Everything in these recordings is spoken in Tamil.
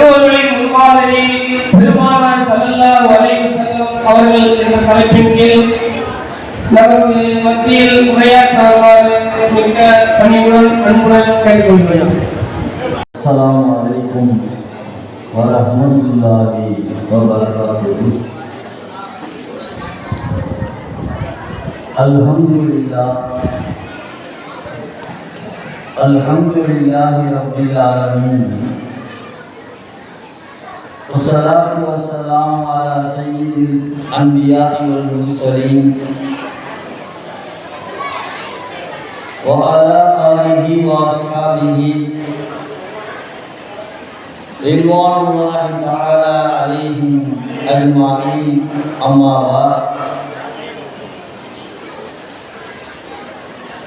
பெற்றோர்களின் முன்மாதிரி பெருமானார் ஸல்லல்லாஹு அலைஹி வஸல்லம் அவர்கள் என்ற தலைப்பின் கீழ் நமது மத்தியில் உரையாற்றுமாறு மிக்க பணிவுடன் அன்புடன் கேட்டுக்கொள்கிறேன். அஸ்ஸலாமு அலைக்கும் வரஹ்மத்துல்லாஹி வபரகாத்துஹு. அல்ஹம்துலில்லாஹி ரப்பில் ஆலமீன். வஸ்ஸலாத்து வஸ்ஸலாமு அலா சய்யிதில் அன்பியாஇ வல் முர்ஸலீன் வ அலா ஆலிஹி வ அஸ்ஹாபிஹி ரிضوانுல்லாஹி தஆலா அலைஹிம் அஜ்மாஈன். அம்மா பஅத்.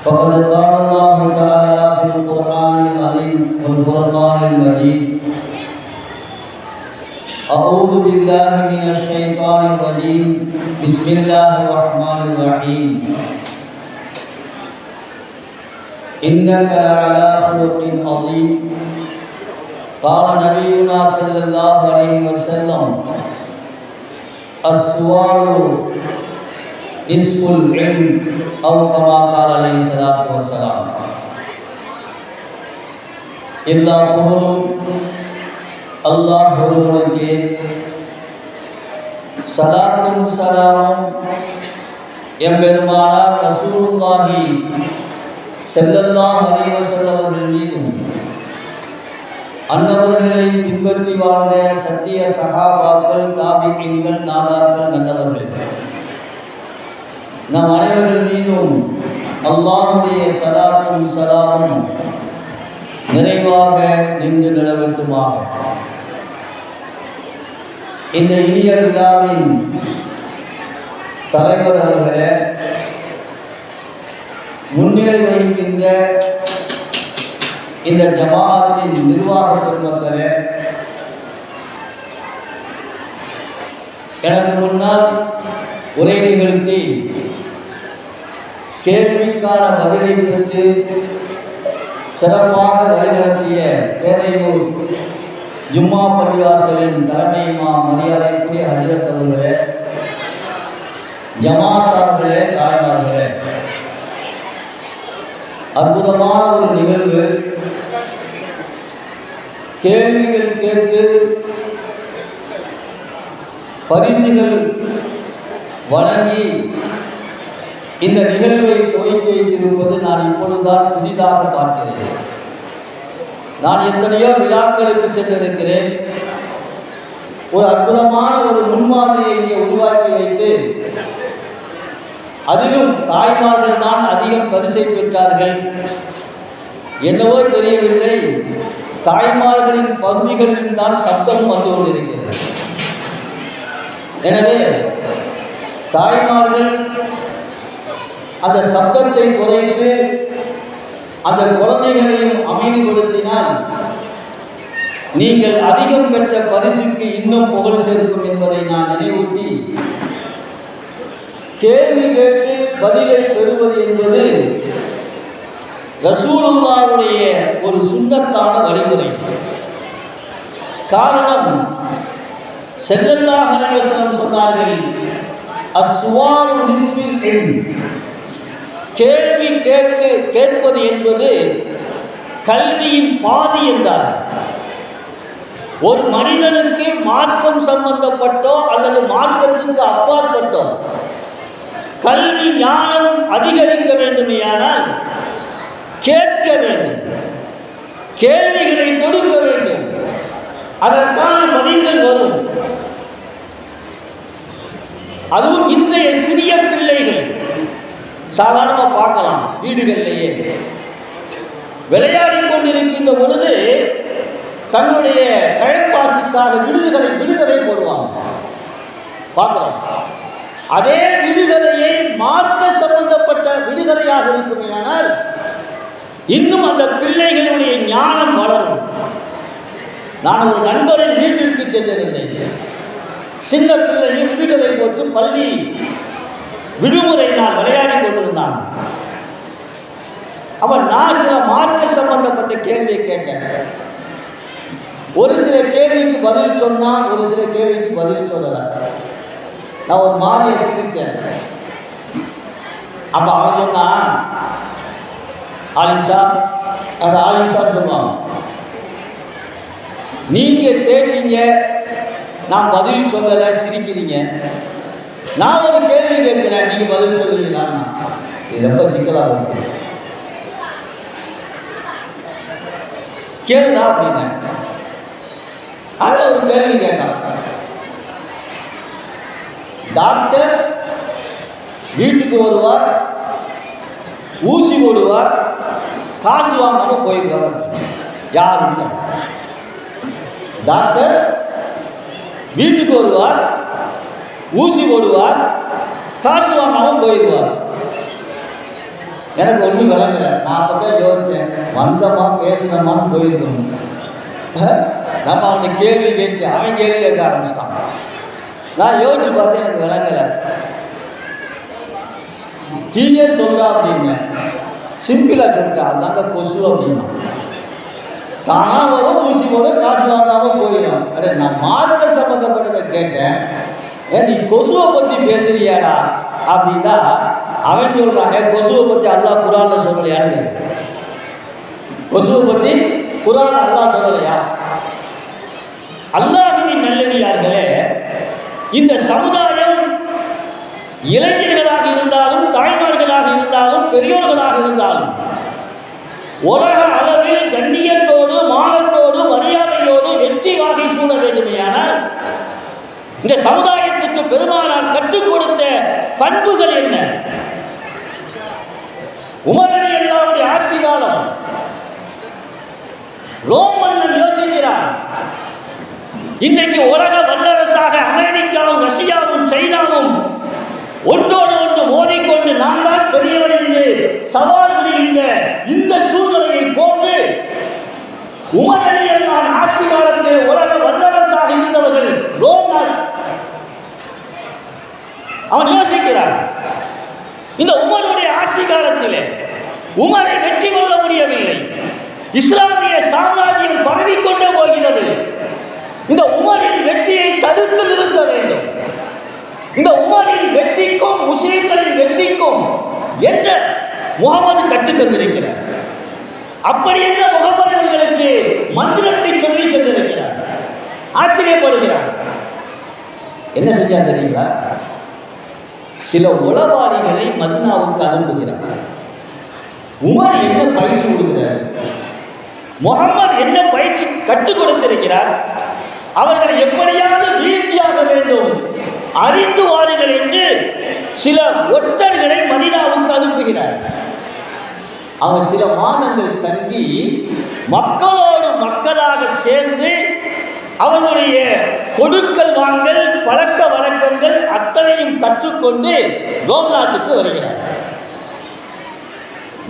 فقد قال الله تعالى في القرآن العظيم والفرقان المجيد: أعوذ بالله من الشيطان الرجيم. بسم الله الرحمن الرحيم. إنك لعلى خلق عظيم. قال نبينا صلى الله عليه وسلم: السؤال نصف العلم أو كما قال عليه الصلاة والسلام. எல்லா புகழும் அல்லாஹ் ஒருவனுக்கே, சலாத்தும் சலாமும் எம்பெருமானார் ரசூலுல்லாஹி ஸல்லல்லாஹு அலைஹி வஸல்லம் அவர்கள் மீதும், அன்னவர்களை பின்பற்றி வாழ்ந்த சத்திய சஹாபாக்கள், தாபிஈன்கள், நாதாக்கள், நல்லவர்கள் நம் அனைவர்கள் மீதும் அல்லாஹ்வுடைய சலாத்தும் சலாமும் நிறைவாக நின்று நிலவட்டுமாக. இந்த இனிய விழாவின் தலைவர் அவர்களே, முன்னிலை வகிக்கின்ற இந்த ஜமாஅத்தின் நிர்வாக பெருமக்களே, எனக்கு முன்னால் உரை நிகழ்த்தி கேள்விக்கான பதிலை பெற்று சிறப்பாக வழிநடத்திய பேரையூர் ஜும்மா பள்ளிவாசலின் தலைமை இமாம் மரியாதைக்குரிய ஹஜ்ரத் அவர்களே, ஜமாத்தார்களே, தாய்மார்களே, அற்புதமான ஒரு நிகழ்வு. கேள்விகள் கேட்டு பரிசுகள் வழங்கி இந்த நிகழ்வை துவக்கி வைத்திருப்பது நான் இப்பொழுதுதான் புதிதாக பார்க்கிறேன். நான் எத்தனையோ விழாக்களுக்கு சென்றிருக்கிறேன். ஒரு அற்புதமான ஒரு முன்மாதிரியை இங்கே உருவாக்கி வைத்து, அதிலும் தாய்மார்கள் தான் அதிகம் பரிசை பெற்றார்கள். என்னவோ தெரியவில்லை, தாய்மார்களின் பகுதிகளில் தான் சப்தம் வந்து கொண்டிருக்கிறது. எனவே தாய்மார்கள் அந்த சப்தத்தை குறைத்து அந்த குழந்தைகளையும் அமைதிப்படுத்தினால் நீங்கள் அதிகம் பெற்ற பரிசுக்கு இன்னும் புகழ் சேர்க்கும் என்பதை நான் நினைவூட்டி, கேள்வி கேட்டு பதிலை பெறுவது என்பது ரசூலுல்லாஹ்வுடைய ஒரு சுன்னத்தான வழிமுறை. காரணம், ஸல்லல்லாஹு அலைஹி வஸல்லம் சொன்னார்கள், அஸ்ஸுஆலு நிஸ்ஃபில் இல்ம். கேள்வி கேட்பது என்பது கல்வியின் பாதி என்றார். ஒரு மனிதனுக்கு மார்க்கம் சம்பந்தப்பட்டோ அல்லது மார்க்கத்துக்கு அப்பாற்பட்டோ கல்வி ஞானம் அதிகரிக்க வேண்டுமேயானால் கேட்க வேண்டும், கேள்விகளை தொடுக்க வேண்டும், அதற்கான பதில்கள் வரும். அதுவும் இன்றைய சிறிய பிள்ளைகள் சாதாரணமாக பார்க்கலாம், வீடுகளிலேயே விளையாடி கொண்டிருக்கின்ற பொழுது தங்களுடைய டைம் பாஸுக்காக விடுகதை போடுவாங்க, பார்க்கலாம். அதே விடுகதையை மார்க்க சம்பந்தப்பட்ட விடுகதையாக இருக்குமேயானால் இன்னும் அந்த பிள்ளைகளுடைய ஞானம் வளரும். நான் ஒரு நண்பரின் வீட்டிற்கு சென்றிருந்தேன். சின்ன பிள்ளைகள் விடுகதை போட்டு பள்ளி விடுமுறை நான் விளையாடி கொண்டிருந்தான். அவன் நான் சில மார்க்க சம்பந்தப்பட்ட கேள்வியை கேட்டேன். ஒரு சில கேள்விக்கு பதில் சொன்னா, ஒரு சில கேள்விக்கு பதில் சொல்லல. நான் ஒரு மாதிரியை சிரிச்சேன். அப்ப அவன் சொன்னான், ஆலிம்சா, அந்த ஆலிம்சா சொல்லுவான், நீங்க கேட்டீங்க, நான் பதில் சொல்லலை, சிரிக்கிறீங்க. நான் ஒரு கேள்வி கேட்கிறேன், நீங்க பதில் சொல்லுவீங்களா? இது ரொம்ப சிக்கலா போச்சு. கேளுடா அப்படின்னு அவன் ஒரு கேள்வி கேட்டான். டாக்டர் வீட்டுக்கு வருவார், ஊசி போடுவார், காசு வாங்காம போயிடுவார். யார் இல்லை. டாக்டர் வீட்டுக்கு வருவார், ஊசி போடுவார், காசு வாங்காம போயிடுவார். எனக்கு ஒன்றும் விளங்கலை. நான் அப்போ தான் யோசித்தேன், வந்தமா பேசினமான்னு போயிருக்கணும். நம்ம அவனை கேள்வி கேட்டு அவன் கேள்வி கேட்க ஆரம்பிச்சிட்டான். நான் யோசிச்சு பார்த்தேன், எனக்கு விளங்கலை. டீயே சொல்றா அப்படின்னு சிம்பிளாக சொல்லிட்டா, அதாங்க கொசு அப்படின்னா. தானா வரும், ஊசி போட, காசு வாங்காம போயிடும். அட, நான் மார்க்க சம்மந்தப்பட்டதை கேட்டேன், நீ கொசுவை பற்றி பேசுறியாடா அப்படின்னா அவன் சொல்றான், கொசுவை பற்றி அல்லாஹ் குர்ஆன்ல சொல்லலையான்னு. கொசுவை பற்றி குர்ஆன் அல்லாஹ் சொல்லலையா? அல்லாஹ்வின் நல்லடியார்களே, இந்த சமுதாயம் இளைஞர்களாக இருந்தாலும், தாய்மார்களாக இருந்தாலும், பெரியோர்களாக இருந்தாலும் உலக அளவில் கண்ணியத்தோடு, மானத்தோடு, மரியாதையோடு வெற்றி வாகை சூட வேண்டுமையானால் இந்த சமுதாயத்துக்கு பெருமானார் கற்றுக் கொடுத்த பண்புகள் என்ன? உமர் ரலியல்லாஹு ஆட்சி காலம். ரோம் மன்னன் யோசிக்கிறார், இன்றைக்கு உலக வல்லரசாக அமெரிக்காவும், ரஷ்யாவும், சைனாவும் ஒன்றோடு ஒன்று மோதிக்கொண்டு நான் தான் பெரியவன் என்று சவால் விடுகின்ற இந்த சூழ்நிலையை போன்று உமர் ரலியல்லாஹு ஆட்சி காலத்தில் உலக வல்லரசாக இருந்தவர்கள் ரோம் நாடு. அவன் யோசிக்கிறான், இந்த உமருடைய ஆட்சி காலத்திலே உமரை வெற்றி கொள்ள முடியவில்லை. இஸ்லாமிய சாம்ராஜ்யம் பரவிக்கொண்டே போகிறது. இந்த உமரின் வெற்றியை தடுத்து நிறுத்த வேண்டும். இந்த உமரின் வெற்றிக்கும் முஸ்லிம்களின் வெற்றிக்கும் என்ன முகமது கற்றுத் தந்திருக்கிறார். அப்படி என்ன முகமது அவர்களுக்கு மந்திரத்தை சொல்லி சென்றிருக்கிறார். ஆச்சரியப்படுகிறார். என்ன செஞ்சா தெரியுங்களா? சில உளவாளிகளை மதீனாவுக்கு அனுப்புகிறார். உமர் என்ன பயிற்சி கொடுக்கிறார், முகமது என்ன பயிற்சி கற்றுக் கொடுத்திருக்கிறார், அவர்களை எப்படியாவது வீழ்த்தியாக வேண்டும், அறிந்து வாருங்கள் என்று சில ஒற்றர்களை மதீனாவுக்கு அனுப்புகிறார். அவங்க சில மாதங்கள் தங்கி மக்களோடு மக்களாக சேர்ந்து அவர்களுடைய கொடுக்கல் வாங்கல், பழக்க வழக்கங்கள் அத்தனையும் கற்றுக்கொண்டு ரோம் நாட்டுக்கு வருகிறார்.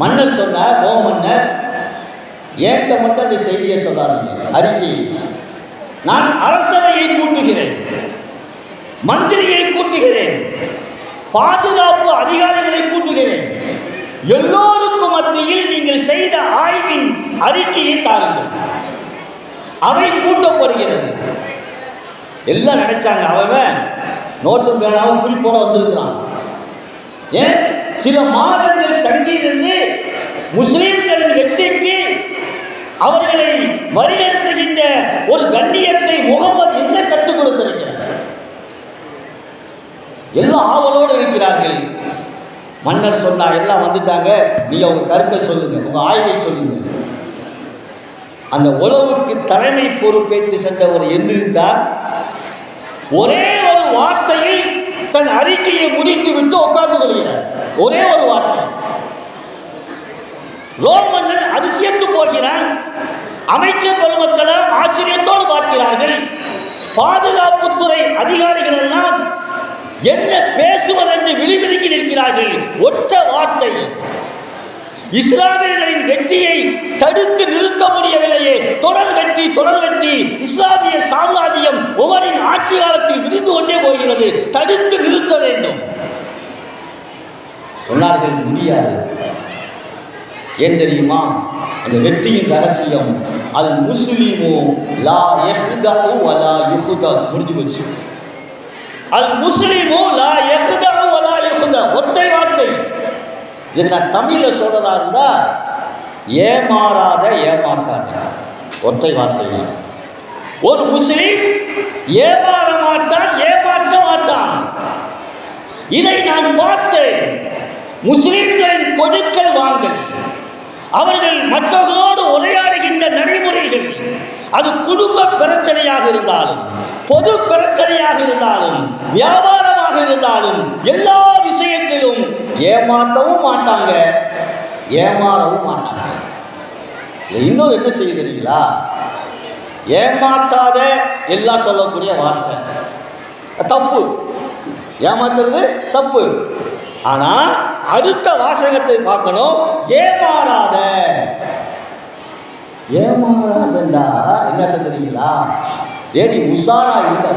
மன்னர் சொன்னார், ரோம் மன்னர், ஏற்ற மட்டும் அந்த செய்தியை சொல்லாதீங்க, அறிக்கை. நான் அரசவையை கூட்டுகிறேன், மந்திரியை கூட்டுகிறேன், பாதுகாப்பு அதிகாரிகளை கூட்டுகிறேன். எல்லோருக்கும் மத்தியில் நீங்கள் செய்த ஆய்வின் அறிக்கையை தாருங்கள். அவை கூட்டப்படுகிறது. எல்லாம் நினைச்சாங்க, அவன் நோட்டும் பேனாவும் குறிப்போட வந்திருக்கிறான். ஏன் சில மாதங்கள் தங்கியிருந்து முஸ்லிம்களின் வெற்றிக்கு அவர்களை வழிநடத்துகின்ற ஒரு கண்ணியத்தை முகமது என்ன கற்றுக் கொடுத்திருக்கிறார். எல்லாம் ஆவலோடு இருக்கிறார்கள். மன்னர் சொன்னா, எல்லாம் வந்துட்டாங்க, நீ அவங்க கருத்தை சொல்லுங்க, உங்க ஆய்வை சொல்லுங்க. அந்த உளவுக்கு தலைமை பொறுப்பேற்று சென்றவர் எந்திரித்தார். ஒரே ஒரு வார்த்தையில் தன் அறிக்கையை முடித்து விட்டு உட்கார்ந்து கொள்கிறார். ஒரே ஒரு வார்த்தை. ரோம் மன்னன் அதிசயத்து போகிறான். அமைச்சர் பெருமக்களும் ஆச்சரியத்தோடு பார்க்கிறார்கள். பாதுகாப்புத்துறை அதிகாரிகள் எல்லாம் என்ன பேசுவதென்று விழிவிழுங்கி நிற்கிறார்கள். ஒற்ற வார்த்தை, இஸ்லாமியர்களின் வெற்றியை தடுத்து நிறுத்த முடியவில்லையே, தொடர் வெற்றி, தொடர் வெற்றி. இஸ்லாமிய சாம்ராஜ்யம் உமரின் ஆட்சி காலத்தில் விரிந்து கொண்டே போகிறது, தடுத்து நிறுத்த வேண்டும் சொன்னார்கள். முடியாது. ஏன் தெரியுமா? அந்த வெற்றியின் ரகசியம் அல் முஸ்லிமு லா யஹ்தஉ வலா யுஹ்தா. முடிஞ்சு போச்சு. அல் முஸ்லிமு லா யஹ்தஉ வலா யுஹ்தா. ஒற்றை வார்த்தை. இதுக்கு நான் தமிழில் சொல்றதா இருந்தா ஏமாறாத ஏமாத்தாத. ஒற்றை வார்த்தை. ஒரு முஸ்லிம் ஏமாற மாட்டான், ஏமாற்ற மாட்டான். இதை நான் பார்த்தேன். முஸ்லிம்களின் கொடுக்கல் வாங்கல், அவர்கள் மற்றவர்களோடு உரையாடுகின்ற நடைமுறைகள், அது குடும்ப பிரச்சனையாக இருந்தாலும், பொது பிரச்சனையாக இருந்தாலும், வியாபாரமாக இருந்தாலும், எல்லா விஷயத்திலும் ஏமாற்றவும் மாட்டாங்க, ஏமாறவும் மாட்டாங்க. இன்னொரு என்ன செய்கிறீங்களா? ஏமாத்தாத எல்லாம் சொல்லக்கூடிய வார்த்தை தப்பு. ஏமாத்துறது தப்பு. ஆனா அடுத்த வாசகத்தை பார்க்கணும். ஏமாறாத. ஏமாறாதண்டா என்ன தெரியுங்களா? ஏடி உஷாரா இருக்க.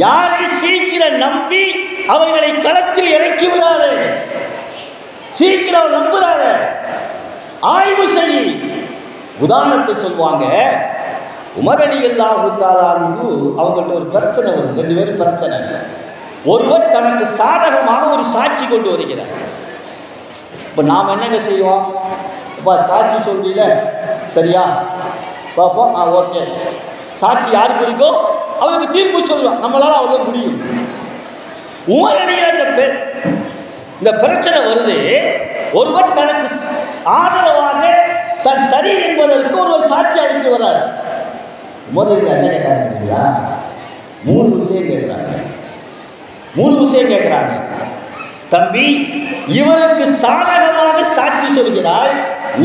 யாரை சீக்கிரம் நம்பி அவர்களை களத்தில் இறக்கி விடாது. சீக்கிரம் நம்புறாத. ஆய்வு செய். உதாரணத்தை சொல்லுவாங்க. உமர் ரலியல்லாஹு தஆலா அன்ஹு அவங்கள்ட்ட ஒரு பிரச்சனை வரும். 2 பேரும் பிரச்சனை. ஒருவர் தனக்கு சாதகமாக ஒரு சாட்சி கொண்டு வருகிறார். இப்போ நாம் என்னங்க செய்வோம்? இப்போ சாட்சி சொல்றீல, சரியா பார்ப்போம். ஓகே, சாட்சி யாருக்கு இருக்கோ அவருக்கு தீர்ப்பு சொல்லுவோம். நம்மளால அவ்வளோ முடியும். உமர் ரலியல்லாஹு இந்த பிரச்சனை வருது. ஒருவர் தனக்கு ஆதரவாக தன் சரி என்பதற்கு ஒருவர் சாட்சி அளித்து வர்றார். உமர் ரலியல்லாஹு என்ன கேட்கிறாங்க? 3 விஷயம் கேட்கிறாங்க. 3 விஷயம் கேட்கிறாங்க. தம்பி, இவருக்கு சாதகமாக சாட்சி சொல்கிறாய்,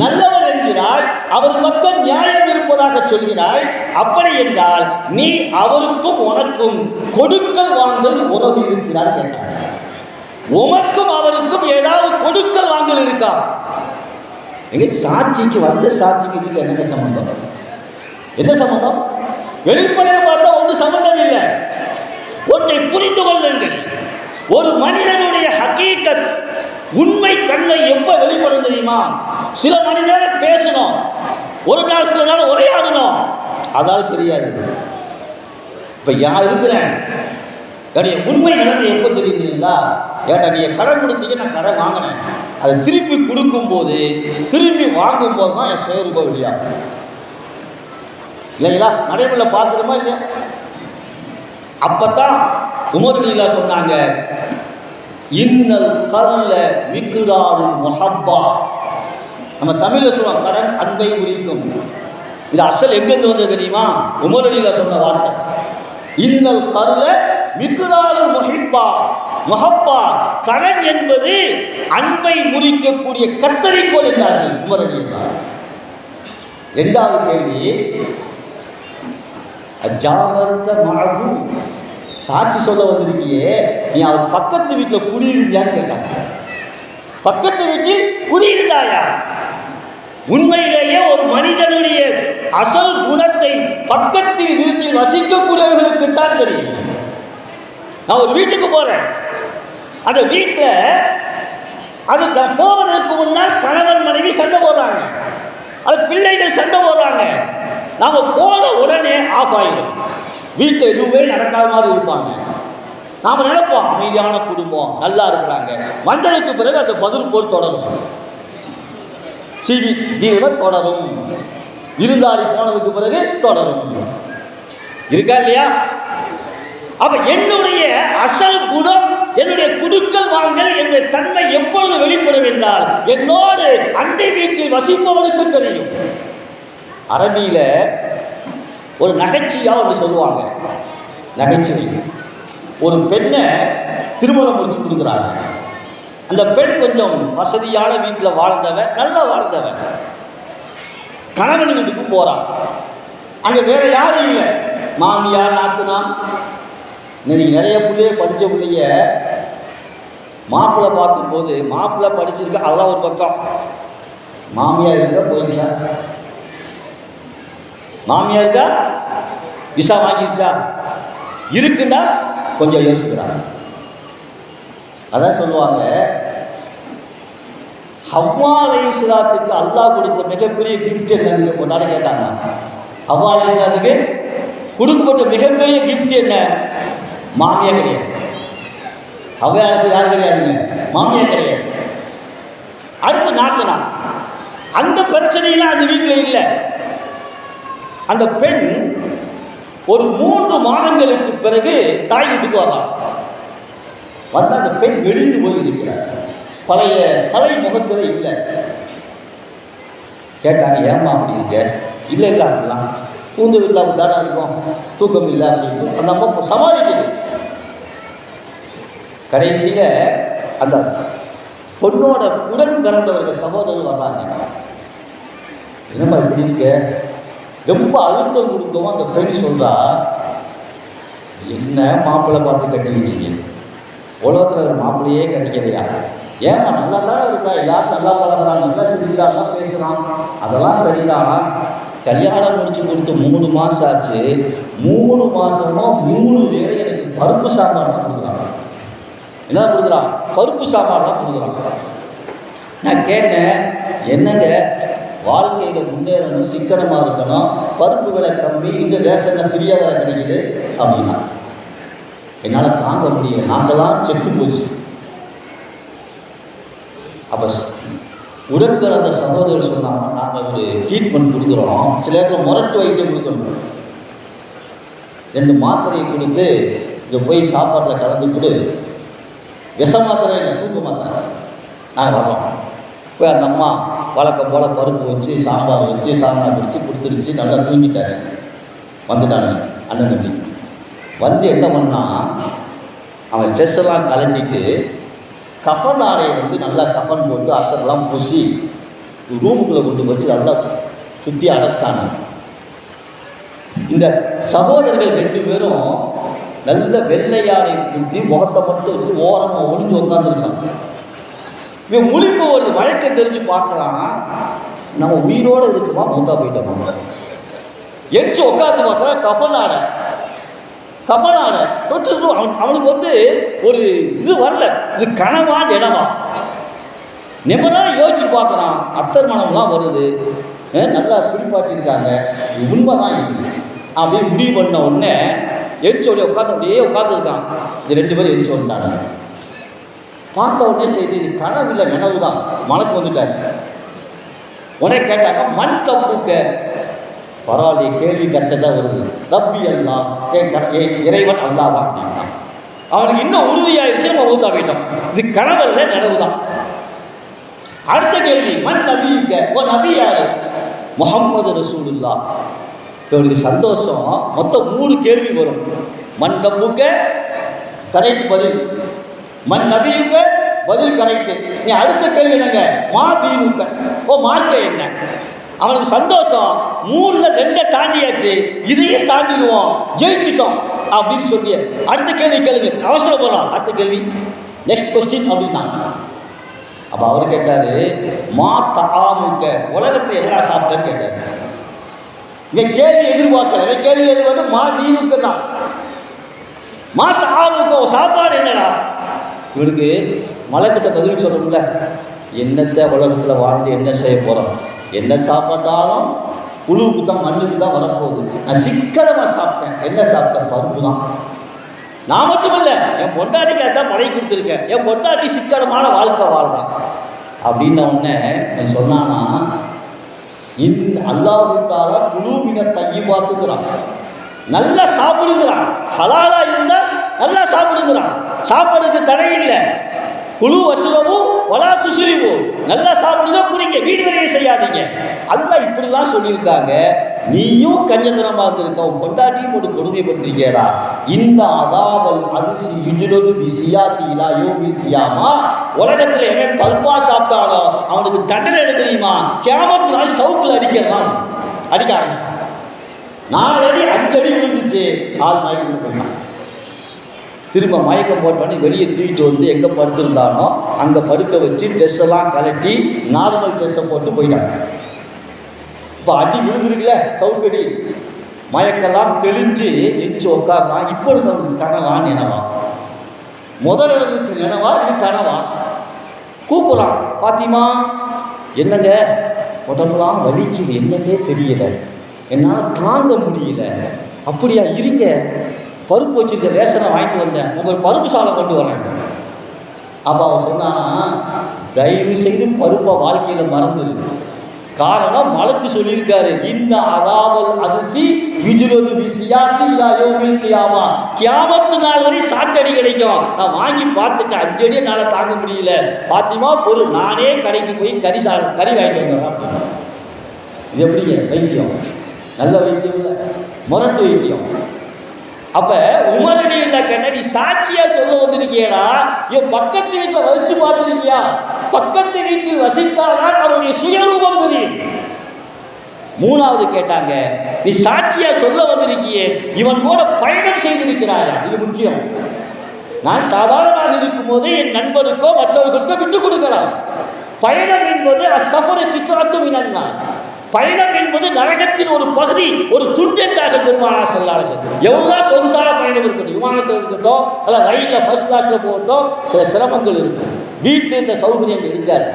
நல்லவர் என்கிறாய், அவர் பக்கம் நியாயம் இருப்பதாக சொல்கிறாய். அப்படி என்றால் நீ அவருக்கும் உனக்கும் கொடுக்கல் வாங்கல் உறவு இருக்கிறார் கேட்டாங்க. உமக்கும் அவருக்கும் ஏதாவது கொடுக்கல் வாங்கல் இருக்கா? எங்க சாட்சிக்கு வந்த சாட்சிக்கு இதுக்கு என்ன சம்பந்தம்? என்ன சம்பந்தம்? வெளிப்படையாக பார்த்தா ஒன்றும் சம்பந்தம் இல்லை. ஒன்றை புரிந்து கொள்ளுங்கள். ஒரு மனிதனுடைய ஹகீகத், உண்மை தன்மை எப்போ வெளிப்படும் தெரியுமா? சில மனிதர் பேசணும், ஒரு நாள் சில நாள் உரையாடணும், அதால் தெரியாது. இப்போ யார் இருக்கிறேன் என்னுடைய உண்மை நிலைமை எப்போ தெரியுதுங்களா? ஏன்னா நீங்கள் கடன் கொடுத்தீங்க, நான் கடன் வாங்கினேன், அதை திருப்பி கொடுக்கும்போது திரும்பி வாங்கும்போது தான் என் சுயரூபம் வெளியாகும். இல்லைங்களா? நடைமுறையில் பார்க்குறோமா இல்லையா? அப்பத்தான் உமர் ரலியல்லாஹு சொன்னாங்க, இன்னல் கர்ல மிக்ராருல் முஹப்பா. நம்ம தமிழில் சொல்லுவோம், கடன் அன்பை குறிக்கும். இது அசல் எங்கேருந்து வந்தது தெரியுமா? உமர் ரலியல்லாஹு சொன்ன வார்த்தை. இன்னல் கர்ல மிக்ராருல் முஹப்பா. முஹப்பா, கடன் என்பது அன்பை முறிக்கக்கூடிய கத்தரிக்கோல் என்றார்கள் உமர் ரலியல்லாஹு. 2வது கேள்வி, அஜாவர்த மஅஹு. சாட்சி சொல்ல வந்திருக்கியே, நீ அவர் பக்கத்து வீட்டில் குடியிருந்தியான்னு கேட்டாங்க. பக்கத்து வீட்டில் குடியிருந்தாயா? உண்மையிலேயே ஒரு மனிதனுடைய அசல் குணத்தை பக்கத்தில் வீட்டில் வசிக்கக்கூடியவர்களுக்குத்தான் தெரியும். நான் ஒரு வீட்டுக்கு போறேன், அந்த வீட்டில் அது நான் போவதற்கு முன்னால் கணவன் மனைவி சண்டை போடுறாங்க, அது பிள்ளைகள் சண்டை போடுறாங்க. நாம் போன உடனே ஆஃப் ஆகிடும். வீட்டில் எதுவுமே நடக்காத மாதிரி இருப்பாங்க. நாம் நினைப்போம் அமைதியான குடும்பம், நல்லா இருக்கிறாங்க. வந்ததுக்கு பிறகு அந்த பதில் போல் தொடரும், சிபிடிவை தொடரும், விருந்தாளி போனதுக்கு பிறகு தொடரும். இருக்கா இல்லையா? அப்ப என்னுடைய அசல் குணம், என்னுடைய குடுக்கல் வாங்கல், என்னுடைய தன்மை எப்பொழுது வெளிப்படும் என்றால் என்னோடு அண்டை வீட்டில் வசிப்பவனுக்கு தெரியும். அரபியில ஒரு நகைச்சுவையாக ஒன்று சொல்லுவாங்க. நகைச்சுவை, ஒரு பெண்ணை திருமணம் முடிச்சு கொடுக்குறாங்க. அந்த பெண் கொஞ்சம் வசதியான வீட்டில் வாழ்ந்தவன், நல்லா வாழ்ந்தவன். கணவன் வீட்டுக்கு போகிறான். அங்கே வேற யாரும் இல்லை, மாமியார் நாத்துனா. இன்னைக்கு நிறைய பிள்ளைய படித்த பிள்ளைய மாப்பிள்ளை பார்க்கும்போது, மாப்பிள்ளை படிச்சிருக்க அதெல்லாம் ஒரு பக்கம், மாமியார் இருக்க போயிடுச்சா, மாமியார் இருக்கா, விசா வாங்கிருச்சா, இருக்குன்னா கொஞ்சம் யோசிக்கிறாங்க. அதான் சொல்லுவாங்க, ஹவ்வா அலைஹிஸ்ஸலாத்துக்கு அல்லாஹ் கொடுத்த மிகப்பெரிய கிஃப்ட் என்னன்னு கொண்டாட கேட்டாங்க. ஹவ்வா அலைஹிஸ்ஸலாத்துக்கு கொடுக்கப்பட்ட மிகப்பெரிய கிஃப்ட் என்ன? மாமியா கிடையாது. ஹவ்வா அலைஹிஸ்ஸலாம் யார் கிடையாதுங்க? மாமியா கிடையாது. அடுத்து நாத்தனா. அந்த பிரச்சனையெல்லாம் அந்த வீட்டில் இல்லை. அந்த பெண் ஒரு 3 மாதங்களுக்கு பிறகு தாய் வீட்டுக்கு வரலாம். வந்து அந்த பெண் வெளிந்து போய் இருக்கிறார். பழைய கலை முகத்தில் இல்லை. கேட்டாங்க, ஏமா அப்படி இருக்க? இல்லை இல்லை அப்படிலாம் பூந்து வீட்டில் அப்படி தானே இருக்கும், தூக்கம் இல்லை அப்படின்னு அந்த அம்மா சமாளிக்குது. கடைசியில் அந்த பொண்ணோட உடன் பிறந்தவர்கள் சகோதரர் வர்றாங்க. என்னம்மா இப்படி இருக்க? ரொம்ப அழுத்தம் கொடுக்கவும் அந்த பெண் சொல்கிறா, என்ன மாப்பிள்ளை பார்த்து கட்டி வச்சிங்க, உலகத்தில் ஒரு மாப்பிள்ளையே கிடைக்கலையா? ஏமா நல்லா தானே இருக்கா, எல்லாரும் நல்லா பழகிறான், நல்லா சிரிக்கிறான், நல்லா பேசுகிறான், அதெல்லாம் சரிதான். கல்யாணம் முடிச்சு கொடுத்து 3 மாதம் ஆச்சு. 3 மாதமும் 3 வேளை எனக்கு பருப்பு சாம்பார் தான் கொடுக்குறான். என்ன கொடுக்குறான்? பருப்பு சாம்பார் தான் கொடுக்குறான். நான் கேட்டேன், என்னங்க வாழ்க்கையில் முன்னேறணும், சிக்கனமாக இருக்கணும், பருப்பு விலை கம்மி, இந்த ரேஷனில் ஃப்ரீயாக வேலை கிடைக்குது அப்படின்னா என்னால் தாங்க முடியல, நாங்கள்லாம் செத்து போச்சு. அப்போ உடன் பிறந்த சகோதரர் சொன்னாங்க, நாங்கள் ஒரு ட்ரீட்மெண்ட் கொடுக்குறோம், சில இடத்துல முரட்டு வைத்தியம் கொடுக்கணும், 2 மாத்திரையை கொடுத்து இங்கே போய் சாப்பாட்டில் கலந்து கொடு, விஷ மாத்திரை இல்லை, தூக்கு மாத்திரை, நாங்கள் வரோம். இப்போ அந்த அம்மா வழக்கம் போல் பருப்பு வச்சு சாம்பார் வச்சு சாம்பார் வச்சு கொடுத்துருச்சு. நல்லா தூங்கிட்டாரு. வந்துட்டாங்க அண்ணன் தம்பி. வந்து என்ன பண்ணால், அவன் ட்ரெஸ் எல்லாம் கலட்டிட்டு கஃபன் ஆடையை வந்து நல்லா கஃபன் போட்டு அத்தரெல்லாம் பூசி ரூமுக்குள்ளே கொண்டு வச்சு நல்லா சுற்றி அடைச்சிட்டாங்க. இந்த சகோதரர்கள் 2 பேரும் நல்ல வெள்ளையாடை குத்தி முகத்தை மட்டும் வச்சு ஓரமாக ஒளிஞ்சு உட்காந்துருக்காங்க. இவன் முழிப்பு வருது, மயக்கம் தெரிஞ்சு பார்க்குறான், நம்ம உயிரோடு இருக்குமா மூத்தா போயிட்டோமா. எச்சு உட்காந்து பார்க்குறா, கஃபன் ஆடை தொட்டு அவனுக்கு வந்து ஒரு இது வரல, இது கனவா நினவா நிம்மதான் யோசிச்சு பார்க்குறான். அத்தர் மனம்லாம் வருது, நல்லா குடிப்பாட்டியிருக்காங்க, இது உண்மை தான் இருக்குது அப்படியே முடிவு பண்ண உடனே எரிச்ச உடனே அப்படியே உட்காந்துருக்கான். இது 2 பேரும் எரிச்சு வந்துட்டாங்க. பார்த்த உடனே சொல்லிட்டு, இது கனவில்லை நினைவு தான், மனக்கு வந்துட்டார். உடனே கேட்டாங்க, மண் தப்புக்க, பரவாயில்லையே கேள்வி கரெக்டாக தான் வருது, ரப்பி அல்லா, இறைவன் அல்லா தான் அப்படின்னா அவனுக்கு இன்னும் உறுதியாகிடுச்சு, நம்ம ஊத்தா போயிட்டோம், இது கனவல்ல நினைவு தான். அடுத்த கேள்வி, மண் நபிக்க, ஓ நபி யாரு? முஹம்மது ரசூலுல்லாஹ். இவனுக்கு சந்தோஷம். மொத்தம் 3 கேள்வி வரும். மண் ரப்புக்க கரெக்ட் பதில், மண் நபியுக்க பதில் கரெக்டு. நீ அடுத்த கேள்வி என்னங்க? மா தீனுக்க, ஓ மார்க்க என்ன? அவனுக்கு சந்தோஷம். 3ல் 2 தாண்டியாச்சு, இதையும் தாண்டிடுவோம், ஜெயிச்சிட்டோம் அப்படின்னு சொல்லி அடுத்த கேள்வி கேளுங்க. அவசரப்படுறான். அடுத்த கேள்வி, நெக்ஸ்ட் கொஸ்டின் அப்படின்னா. அப்போ அவர் கேட்டார், மா தஆமுக்க, உலகத்தில் என்ன சாப்பிட்டேன்னு கேட்டார். இவன் கேள்வி எதிர்பார்க்கல, இவன் கேள்வி எதிர்பார்த்து மா தீனுக்க தான். மா தஆமுக்க, சாப்பாடு என்னடா? இவனுக்கு மலைக்கிட்ட பதில் சொல்லணும்ல, என்னத்தை உலகத்தில் வாழ்ந்து என்ன செய்ய போகிறோம், என்ன சாப்பிட்டாலும் புழுவுக்கு தான் மண்ணுக்கு தான் வரப்போகுது. நான் சிக்கனமாக சாப்பிட்டேன். என்ன சாப்பிட்டேன்? பருப்பு தான். நான் மட்டும் இல்லை, என் பொண்டாட்டிக்கு தான் மழை கொடுத்துருக்கேன், என் பொண்டாட்டி சிக்கனமான வாழ்க்கை வாழ்றான் அப்படின்ன உடனே நான் சொன்னான்னா, அல்லாஹ்வுத்தாலா குலூபின தய்யிபாத்துங்கிறான், நல்லா சாப்பிடுங்கிறான். ஹலாலாக இருந்தால் நல்லா சாப்பிடுங்கிறான். சாப்பாடுக்கு தடை இல்லை. குழு வசுரவு வலா துசுரிவு, நல்லா சாப்பிடுங்க, குடிங்க, வீடு வேலையை செய்யாதீங்க. அல்லாஹ் இப்படிலாம் சொல்லியிருக்காங்க. நீயும் கஞ்சத்தனமாக இருந்திருக்க, உன் கொண்டாட்டியும் போட்டு கொடுமைப்படுத்திருக்கேடா. இந்த அதாவல் அதிசி யுஜுலது விசியாத்தி இலா யோமில் கியாமா. உலகத்தில் எவன் பல்பா சாப்பிட்டானோ அவனுக்கு தண்டனை எடுக்க தெரியுமா? கியாமத்து நாள் சவுக்கில் அடிக்க ஆரம்பிச்சிட்டான். 4 அடி 5 அடி விழுந்துச்சு, ஆள் மயக்கம் போட்டான். திரும்ப மயக்கம் போட்டோன்னே வெளியே தூக்கிட்டு வந்து எங்கே படுத்துருந்தானோ அங்கே படுக்க வச்சு ட்ரெஸ்ஸெல்லாம் கலட்டி நார்மல் ட்ரெஸ்ஸை போட்டு போயிட்டாங்க. இப்போ அடி விழுந்துருக்குல்ல, சவுக்கடி, மயக்கெல்லாம் தெளிஞ்சு எரிச்சு உட்காரனா. இப்பொழுது அவனுக்கு கனவா நினைவா? முதல் அளவுக்கு நினைவா, இது கனவா? கூப்பிடலாம், பாத்திமா என்னங்க உடம்புலாம் வலிக்குது, என்னன்னே தெரியல, என்னால் தாங்க முடியல. அப்படியா, இருங்க, பருப்பு வச்சுருக்க ரேஷனை வாங்கிட்டு வந்தேன், உங்கள் பருப்பு சாலை கொண்டு வரேன். அப்போ அவன் சொன்னானா, தயவு செய்து பருப்பை வாழ்க்கையில் மறந்துடு. காரணம் மலக்கு சொல்லியிருக்காரு, இன்ன அதாவல் அரிசி விஜுலது விசியாத்தி இதாயோவில் கியாமா, கியாமத்து நாள் வரை சாட்டடி கிடைக்கும். நான் வாங்கி பார்த்துட்டேன், 5 அடி என்னால் தாங்க முடியல, பாத்திமா பொருள், நானே கடைக்கு போய் கறி வாங்கிட்டு வந்தேன். இது எப்படிங்க வைத்தியம்? நல்ல வைத்தியம் இல்லை, முரட்டு வைத்தியம். அப்போ உமரடியில் கேட்ட, நீ சாட்சியா சொல்ல வந்திருக்கியடா, என் பக்கத்து வீட்டில் வசிச்சு பார்த்துருக்கியா? பக்கத்து வீட்டில் வசித்தாதான் அவருடைய சுயரூபம் தெரியும். 3வது கேட்டாங்க, நீ சாட்சியா சொல்ல வந்திருக்கியே, இவன் கூட பயணம் செய்திருக்கிறாயா? இது முக்கியம். நான் சாதாரணமாக இருக்கும் போது என் நண்பனுக்கோ மற்றவர்களுக்கோ விட்டுக் கொடுக்கலாம். பயணம் என்பது அசஃபரு கித்தாத்தும் இனன்னா, பயணம் என்பது நரகத்தின் ஒரு பகுதி, ஒரு துண்டென்றாக பெருமானார் ஸல்லல்லாஹு அலைஹி வஸல்லம். எவ்வளோதான் சொகுசான பயணம் இருக்கட்டும், விமானத்தில் இருக்கட்டும், அல்ல ரயிலில் ஃபர்ஸ்ட் கிளாஸில் போகட்டும், சில சிரமங்கள் இருக்கும். வீட்டில் இருக்க சௌகரியங்கள் இருக்காது.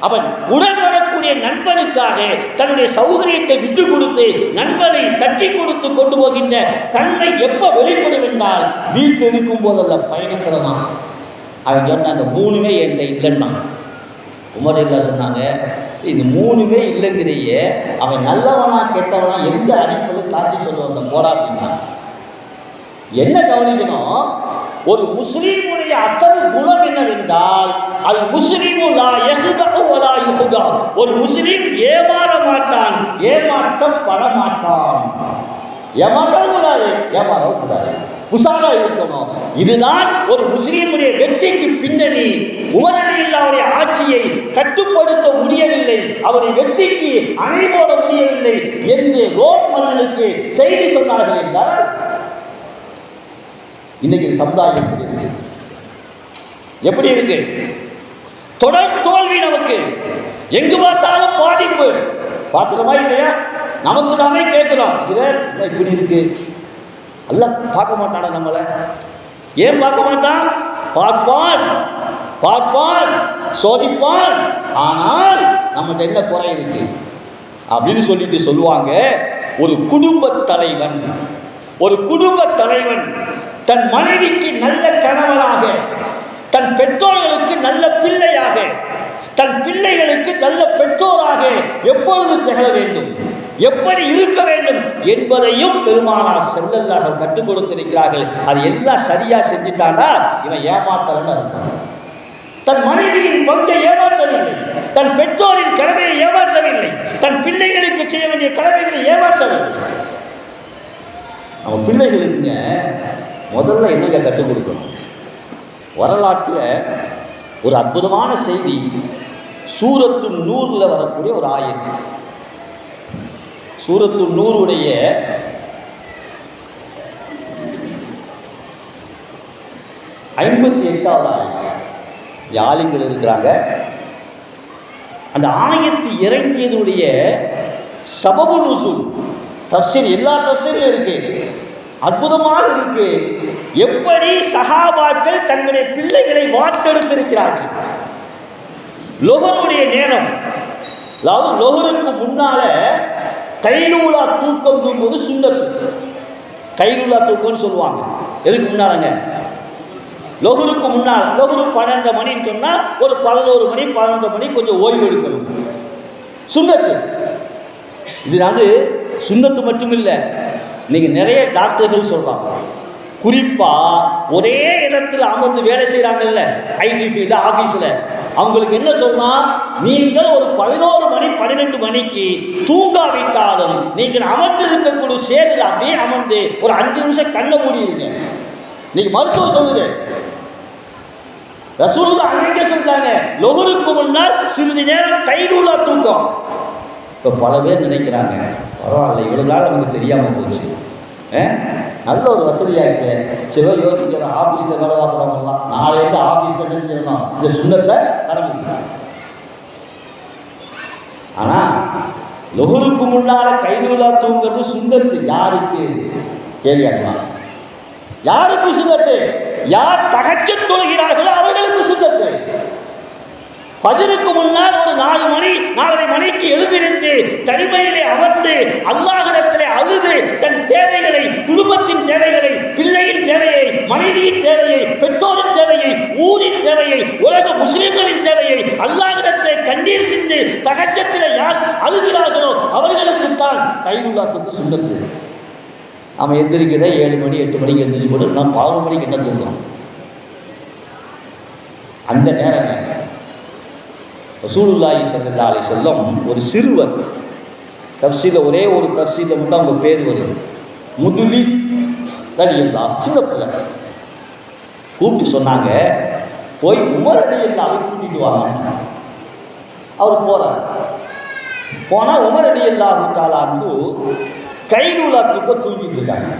அவன் உடன் வரக்கூடிய நண்பனுக்காக தன்னுடைய சௌகரியத்தை விட்டு கொடுத்து நண்பனை தட்டி கொடுத்து கொண்டு போகின்ற தன்மை எப்போ வெளிப்படும் என்றால், வீட்டில் இருக்கும் போதல்ல, பயணத்திறமா. அவன் சொன்ன அந்த 3மே என்கிட்ட இல்லைன்னா. உமர் இல்லா சொன்னாங்க, இது 3மே இல்லைங்கிறையே, அவன் நல்லவனா கெட்டவனா எந்த அடிப்படையில் சாட்சி சொல்லுவாங்க போடா அப்படின்னா. என்ன கவனிக்கணும், ஒரு முஸ்லீமுடைய அசல் குணம் என்னவென்றால், அது முஸ்லீமுல்லா யஹ்தஉ வலா யுஹ்தா, ஒரு முஸ்லீம் ஏமாற மாட்டான், ஏமாற்றப்பட மாட்டான். ஏமாற்றவும் கூடாது, ஏமாறவும் கூடாது, உஷாரா இருக்கணும். இதுதான் ஒரு முஸ்லீமுடைய வெற்றிக்கு பின்னணி. உமர் ரலியல்லாஹு ஆட்சியை கட்டுப்படுத்த முடியவில்லை, அவருடைய வெற்றிக்கு அணை போட முடியவில்லை என்று ரோம் மன்னனுக்கு செய்தி சொன்னார்கள் என்றால், இன்னைக்கு சமுதாயம் எப்படி இருக்கு? எப்படி இருக்கு? தொடர் தோல்வி நமக்கு, எங்கு பார்த்தாலும் பாதிப்பு. பார்க்கிறோமா இல்லையா? நமக்கு நாமே கேட்கிறோம், இப்படி இருக்கு. அல்லாஹ் பார்க்க மாட்டானா நம்மளை? ஏன் பார்க்க மாட்டான்? பார்ப்பான், பார்ப்பான், சோதிப்பான். ஆனால் நம்மகிட்ட என்ன குறை இருக்கு அப்படின்னு சொல்லிட்டு சொல்லுவாங்க. ஒரு குடும்ப தலைவன் தன் மனைவிக்கு நல்ல கணவனாக, தன் பெற்றோர்களுக்கு நல்ல பிள்ளையாக, தன் பிள்ளைகளுக்கு நல்ல பெற்றோராக எப்பொழுது திகழ வேண்டும், எப்படி இருக்க வேண்டும் என்பதையும் பெருமானார் ஸல்லல்லாஹு அலைஹி கற்றுக் கொடுத்திருக்கிறார்கள். அது எல்லாம் சரியா செஞ்சுட்டானா இவன் ஏமாத்தலன்னு அர்த்தம். தன் மனைவியின் பங்கை ஏமாற்றவில்லை, தன் பெற்றோரின் கடமையை ஏமாற்றவில்லை, தன் பிள்ளைகளுக்கு செய்ய வேண்டிய கடமைகளை ஏமாற்றவில்லை. நம்ம பிள்ளைகளுக்குங்க முதல்ல என்னங்க கற்றுக் கொடுக்கணும்? வரலாற்றில் ஒரு அற்புதமான செய்தி, சூரத்து நூறில் வரக்கூடிய ஒரு ஆயத்து. சூரத்து நூறுடைய 58வது ஆயத்து. ஆலிம்கள் இருக்கிறாங்க. அந்த ஆயத்து இறங்கியதுடைய சபபு நுசூல் தஃசீர், எல்லா தஃசீரும் இருக்கு, அற்புதமாக இருக்கு. எப்படி சஹாபாக்கள் தங்களுடைய பிள்ளைகளை வார்த்தெடுத்திருக்கிறார்கள். லொஹருடைய நேரம், அதாவது லொஹருக்கு முன்னால கைலூலா தூக்கம் தூங்குவது சுன்னத்து. கைலூலா தூக்கம்னு சொல்லுவாங்க. எதுக்கு முன்னாலங்க? லொஹருக்கு முன்னால். லொஹரு 12 மணின்னு சொன்னால் ஒரு 11 மணி 12 மணி கொஞ்சம் ஓய்வு எடுக்கணும், சுன்னத்து. இது சுன்னத்து மட்டும் இல்லை, நீங்கள் நிறைய டாக்டர்கள் சொல்கிறாங்க, குறிப்பாக ஒரே இடத்துல அமர்ந்து வேலை செய்கிறாங்கல்ல, ஐடி ஃபீல்டு ஆஃபீஸில், அவங்களுக்கு என்ன சொன்னால், நீங்கள் ஒரு 11 மணி 12 மணிக்கு தூங்காவிட்டாலும் நீங்கள் அமர்ந்து இருக்கக்கூடிய சேரில் அப்படியே அமர்ந்து ஒரு 5 நிமிஷம் கண்ணை மூடிடுங்க. இன்னைக்கு மருத்துவம் சொல்லுது, ரசூலுல்லாஹ் அன்னைக்கே சொல்லிட்டாங்க, லொஹருக்கு முன்னால் சிறிது நேரம் கைலூலா தூக்கம். இப்போ பல பேர் நினைக்கிறாங்க, பரவாயில்ல இவ்வளோ நாள் நமக்கு தெரியாமல் போச்சு, நல்ல ஒரு வசதியாச்சு. சில யோசிக்கிறோம், ஆஃபீஸில் வேலை பார்க்குறவங்கலாம் நாளையிலேருந்து ஆஃபீஸில் தெரிஞ்சிடணும், இந்த சுண்ணத்தை கடைபிடிக்கணும். ஆனால் லொஹருக்கு முன்னால் கைலூலா தூங்கிறது சுண்ணத்து யாருக்கு? கேள்வியாடுமா? யாருக்கு சுண்ணத்து? யார் தஹஜ்ஜத் தொழுகிறார்களோ அவர்களுக்கு சுண்ணத்து. ஃபஜ்ருக்கு முன்னால் ஒரு 4 மணிக்கு எழுந்திருத்து தனிமையிலே அமர்ந்து அல்லாஹ்விடத்திலே அழுது தன் தேவைகளை, குடும்பத்தின் தேவைகளை, பிள்ளையின் தேவையை, மனைவியின் தேவையை, பெற்றோரின் தேவையை, ஊரின் தேவையை, உலக முஸ்லிம்களின் தேவையை அல்லாஹ்விடத்திலே கண்ணீர் சிந்து தஹஜ்ஜத்திலே யார் அழுகிறார்களோ அவர்களுக்குத்தான் கைலுலாத்துக்கு சுன்னத்து. அவன் எந்திரிக்கிற 7 மணி 8 மணிக்கு எந்திரிச்சு போட்டு நான் 11 மணிக்கு என்ன தூங்குறோம்? அந்த நேரம் ரசூலுல்லாஹி ஸல்லல்லாஹு அலைஹி வஸல்லம் ஒரு சிறுவர், தஃப்சீரில் ஒரே ஒரு தஃப்சீரில் மட்டும் அவங்க பேர் வருது, முதுலிஜ் ரலியல்லாஹு, சின்ன பிள்ளை. கூப்பிட்டு சொன்னாங்க, போய் உமர் ரலியல்லாஹு கூட்டிட்டு வாங்க. அவர் போகிறார். போனால் உமர் ரலியல்லாஹு தஆலாக்கு கைலூலாத்துக்கு தூங்கிட்டு இருக்காங்க.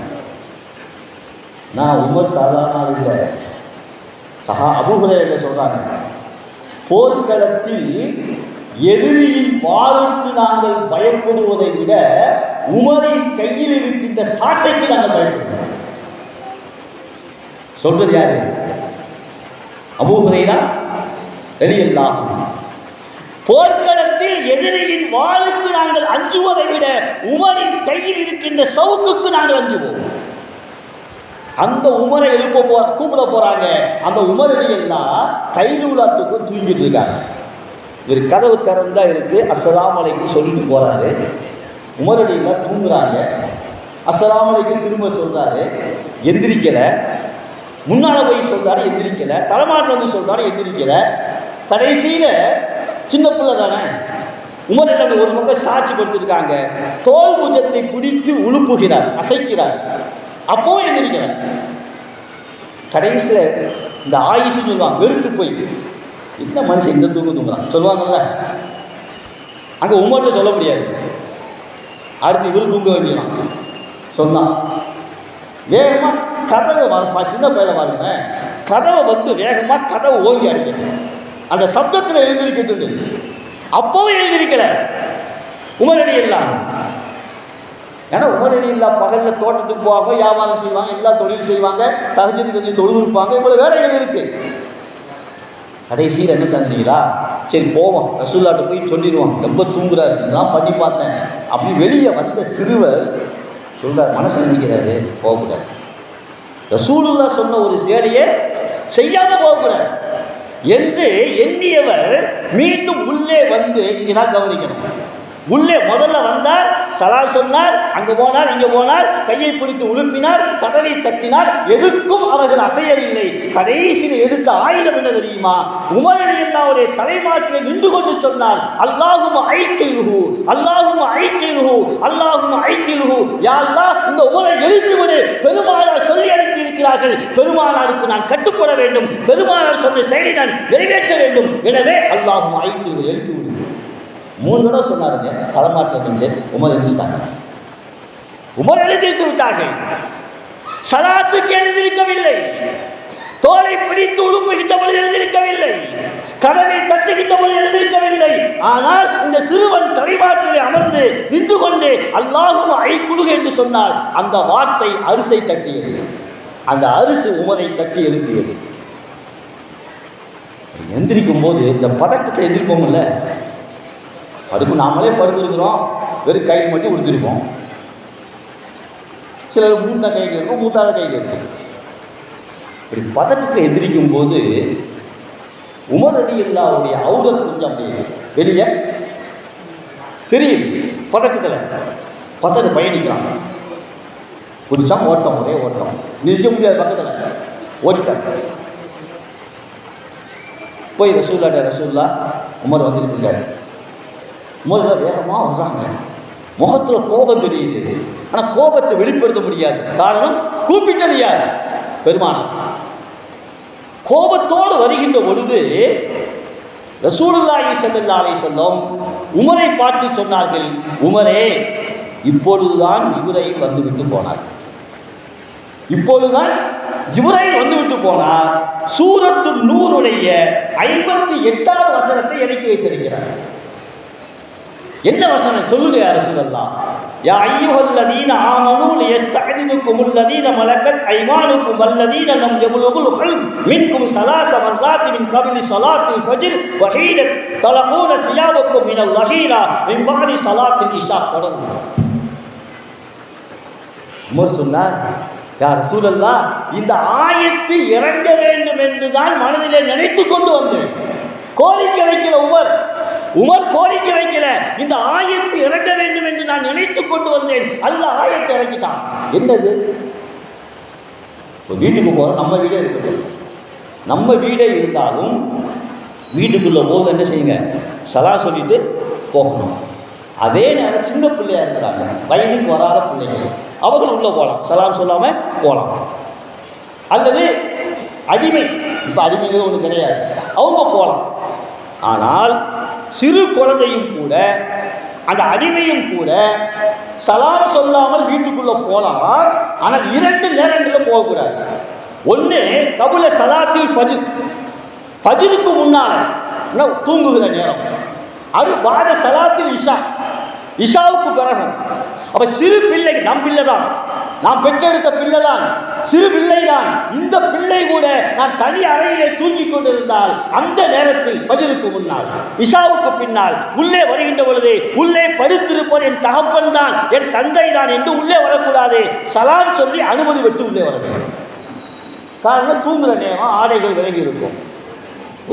நான் உமர் சாதாரண இல்லை, அபூ ஹுரைரா சொல்கிறாங்க, போர்க்களத்தில் எதிரியின் வாளுக்கு நாங்கள் பயப்படுவதை விட உமரின் கையில் இருக்கின்ற சாட்டைக்கு நாங்கள் பயப்படுவோம். சொல்றது யாரு? அபூ ஹுரைரா ரலியல்லாஹு அன்ஹு. போர்க்களத்தில் எதிரியின் வாளுக்கு நாங்கள் அஞ்சுவதை விட உமரின் கையில் இருக்கின்ற சவுக்குக்கு நாங்கள் அஞ்சுவோம். அந்த உமரை கூப்பிட போறாங்க. அந்த உமர் எல்லாம் கைலூலாத்துக்கு தூங்கிட்டு இருக்காங்க. ஒரு கதவு திறந்தா இருக்கு, அஸ்ஸலாமு அலைக்கும் சொல்லிட்டு போறாரு. உமர் எல்லாம் தூங்குறாங்க. அஸ்ஸலாமு அலைக்கும் திரும்ப சொல்றாரு, எந்திரிக்கல. முன்னால போய் சொல்றாரு, எந்திரிக்கல. தலைமாட்டில் வந்து சொல்றாரு, எந்திரிக்கல. கடைசியில சின்ன பிள்ளை தானே, உமர் எல்லாம் ஒரு பக்கம் சாட்சி படுத்திருக்காங்க. தோல் புஜத்தை பிடித்து உழுப்புகிறார், அசைக்கிறார். அப்போ எந்திரிக்கிறார். கடைசியில் இந்த ஆயிஷு சொல்லுவாங்க, வெறுத்து போய், என்ன மனுஷன் இந்த தூங்குறான் சொல்லுவாங்கல்ல. அங்கே உமர்கிட்ட சொல்ல முடியாது, அடுத்து இவரு தூங்க வேண்டியதான். சொன்னான் வேகமாக கதவை, சின்ன பையனை பாருங்க, கதவை வந்து வேகமாக கதவை ஓங்கி அடிக்கணும். அந்த சப்தத்தில் எழுந்திருக்கிட்டு அப்போவும் எழுந்திருக்கல உமர் ரலியல்லாஹு. ஏன்னா உமர் ரலியல்லாஹு பகலில் தோட்டத்துக்கு போவாங்க, வியாபாரம் செய்வாங்க, எல்லா தொழில் செய்வாங்க, தஹஜ்ஜுத் கொஞ்சம் தொழுது இருப்பாங்க, இவ்வளோ வேலைகள் இருக்கு. கடைசியில் என்ன செஞ்சீங்களா, சரி போவோம் ரசூலுல்லாஹ்ட்ட போய் சொல்லிடுவோம், ரொம்ப தூங்குறாரு, நான் பண்ணி பார்த்தேன். அப்படி வெளியே வந்த சிறுவர் சொல்கிறார், மனசு நினைக்கிறாரு, போகக்கூடாது. ரசூலுல்லாஹ் சொன்ன ஒரு வேலையை செய்யாமல் போகக்கூடாது என்று எண்ணியவர் மீண்டும் உள்ளே வந்து, இங்கே தான் கவனிக்கணும், உள்ளே முதல்ல வந்தார், சலா சொன்னார், அங்கே போனார், இங்கே போனார், கையை பிடித்து உழுப்பினார், கதவை தட்டினார், எதுக்கும் அவர்கள் அசையவில்லை. கடைசியில் எடுத்த ஆயுதம் என்ன தெரியுமா, உமர் ரலியல்லாஹுடைய தலைமாட்டில் நின்று கொண்டு சொன்னார், அல்லாஹும்ம ஐக்கிலுஹு, அல்லாஹும்ம ஐக்கிலுஹு, அல்லாஹும்ம ஐக்கிலுஹு, யா அல்லாஹ் இந்த உமரை எழுப்பிவிடு. பெருமானார் சொல்லி அனுப்பி இருக்கிறார்கள், பெருமானாருக்கு நான் கட்டுப்பட வேண்டும், பெருமானார் சொன்ன செயலை நான் நிறைவேற்ற வேண்டும், எனவே அல்லாஹும்ம ஐக்கிலுஹு, எழுப்பிவிடு. 3 தடவை சொன்னாருங்க. தலைமாட்டில் நின்று உமர் எழுதிட்டாங்க. உமர் எழுதித்து விட்டார்கள். சலாத்துக்கு எழுதியிருக்கவில்லை, தோலை பிடித்து உழுப்புகின்ற பொழுது எழுதியிருக்கவில்லை, கதவை தட்டுகின்ற பொழுது எழுதியிருக்கவில்லை. ஆனால் இந்த சிறுவன் தலைமாட்டிலே அமர்ந்து நின்று கொண்டு அல்லாஹும்ம ஐக்குலுஹு என்று சொன்னார். அந்த வார்த்தை அரிசை தட்டியது. அந்த அரிசி உமரை தட்டி எழுப்பியது. எந்திரிக்கும் போது இந்த பதட்டத்தை எதிர்ப்போம்ல, அதுக்கு நாமளே படுத்துருக்குறோம், வெறும் கையில் மட்டும் கொடுத்துருப்போம். சிலர் மூத்த கையில் இருக்கும், மூத்தாத கையில் இருக்கும். இப்படி பதட்டத்தில் எந்திரிக்கும் போது உமர் ரலியல்லாஹுடைய அவுரத் கொஞ்சம் அப்படி வெளியே தெரியுது. பதட்டத்தில் பயணிக்கிறான். புதுசாக ஓட்டம், ஒரே ஓட்டம், நிற்க முடியாது, பக்கத்தில் ஓடிட்டாங்க. போய் ரசூல்லா உமர் வந்துட்டு இருக்காரு. முதல்ல வேகமாக வர்றாங்க. முகத்தில் கோபம் தெரியுது, ஆனால் கோபத்தை வெளிப்படுத்த முடியாது. காரணம், கூப்பிட்டது யார்? பெருமானார். கோபத்தோடு வருகின்ற பொழுது ரசூலுல்லாஹி ஸல்லல்லாஹு அலைஹி வஸல்லம் உமரை பார்த்து சொன்னார்கள், உமரே இப்பொழுதுதான் ஜிப்ரீல் வந்துவிட்டு போனார். இப்பொழுதுதான் ஜிப்ரீல் வந்துவிட்டு போனார். சூரத்து நூருடைய 58வது வசனத்தை இறக்கி வைத்திருக்கிறார். என்ன வசனம் சொல்லுங்க யார் ரசூலல்லாஹ்? யா அய்யுஹல்லதீன ஆமனூ லியஸ்தஅதினுகுமுல் லதீன மலக்கத் ஐமானுகும் வல்லதீன லம் யபுலுகுல் ஹல்ம் மின்கும் ஸலாஸ மர்ராத் மின் கப்லி ஸலாத்தில் ஃபஜ்ர் வ ஹீன தலகூன சியாபக்கும் மினல் லஹீரா மின் பஅதி ஸலாத்தில் இஷா. தொடர்ந்து உமர் சொன்னார், யா ரசூலல்லாஹ், இந்த ஆயத்து இறங்க வேண்டும் என்று தான் மனதிலே நினைத்து கொண்டு வந்தேன். கோரிக்கை வைக்கல உமர் கோரிக்கை வைக்கல, இந்த ஆயத்து இறங்க வேண்டும் என்று நான் நினைத்து கொண்டு வந்தேன். அல்லாஹ் ஆயத்தை இறக்கிட்டான். என்னது? வீட்டுக்கு போகிறோம், நம்ம வீடே இருக்கட்டும், நம்ம வீடே இருந்தாலும் வீட்டுக்குள்ளே போக என்ன செய்யுங்க, சலா சொல்லிட்டு போகணும். அதே நேரம் சின்ன பிள்ளையா இருக்கிறாங்க, வயதுக்கு வராத பிள்ளைங்க, அவர்கள் உள்ளே போகலாம், சலாம் சொல்லாமல் போகலாம். அல்லது அடிமை, இப்போ அடிமைகள் ஒன்று கிடையாது, அவங்க போகலாம். ஆனால் சிறு குழந்தையும் கூட, அந்த அடிமையும் கூட சலாம் சொல்லாமல் வீட்டுக்குள்ளே போகலாம். ஆனால் 2 நேரங்களில் போகக்கூடாது. ஒன்று கபுல சலாத்தில் ஃபஜ்ருக்கு முன்னால் தூங்குகிற நேரம், அது பாத சலாத்தில் இஷாவுக்கு பிறகு. அப்போ சிறு பிள்ளை, நம் பிள்ளை தான், நாம் பெற்றெடுத்த பிள்ளை தான், சிறு பிள்ளை தான். இந்த பிள்ளை கூட நான் தனி அறையிலே தூங்கி கொண்டிருந்தால் அந்த நேரத்தில் ஃபஜ்ருக்கு முன்னால் இஷாவுக்கு பின்னால் உள்ளே வருகின்ற பொழுது உள்ளே படுத்திருப்பது என் தகப்பன் தான், என் தந்தை தான் என்று உள்ளே வரக்கூடாது. சலாம் சொல்லி அனுமதி பெற்று உள்ளே வர வேண்டும். காரணம் தூங்குகிற நேரம் ஆடைகள் விலகி இருக்கும்.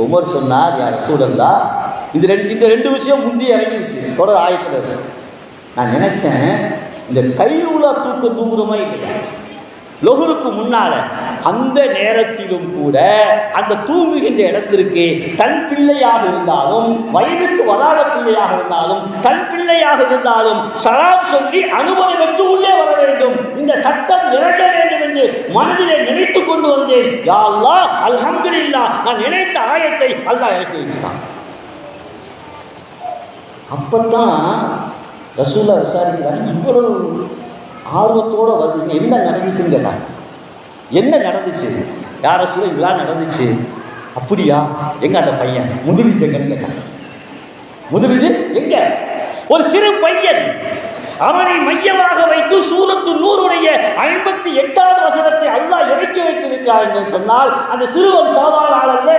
உமர் சொன்னார், யா ரசூலல்லாஹ், இந்த ரெண்டு விஷயம் முந்தி இறங்கிருச்சு தொடர் ஆயத்தில். நான் நினைச்சேன், இந்த கைலூலா தூங்குறோமா இல்லையா, லொஹருக்கு முன்னால் அந்த நேரத்திலும் கூட அந்த தூங்குகின்ற இடத்திற்கு தன் பிள்ளையாக இருந்தாலும், வயதுக்கு வராத பிள்ளையாக இருந்தாலும், தன் பிள்ளையாக இருந்தாலும் சலாம் சொல்லி அனுமதி பெற்று உள்ளே வர வேண்டும். இந்த சட்டம் இறங்க வேண்டும் என்று மனதிலே நினைத்து கொண்டு வந்தேன். யா அல்லாஹ், அல்ஹம்துலில்லாஹ், நான் நினைத்த ஆயத்தை அல்லாஹ் இறக்கி வச்சுட்டான். அப்பத்தான் ரசூலா விசாரிக்கிறாங்க, இவ்வளவு ஆர்வத்தோடு வருவீங்க, என்ன நடந்துச்சுன்னு கேட்டாங்க. என்ன நடந்துச்சு? யார் ரசூலா, இதெல்லாம் நடந்துச்சு. அப்படியா? எங்க அந்த பையன் முதுரிஜ் எங்கன்னு கேட்டாங்க. முதுரிஜ் எங்க? ஒரு சிறு பையன், அவனை மையமாக வைத்து சூரத்து நூறுடைய 58வது வசனத்தை அல்லாஹ் இறக்கி வைத்திருக்கிறார் என்று சொன்னால், அந்த சிறுவன் சாதாரண ஆள் அல்ல.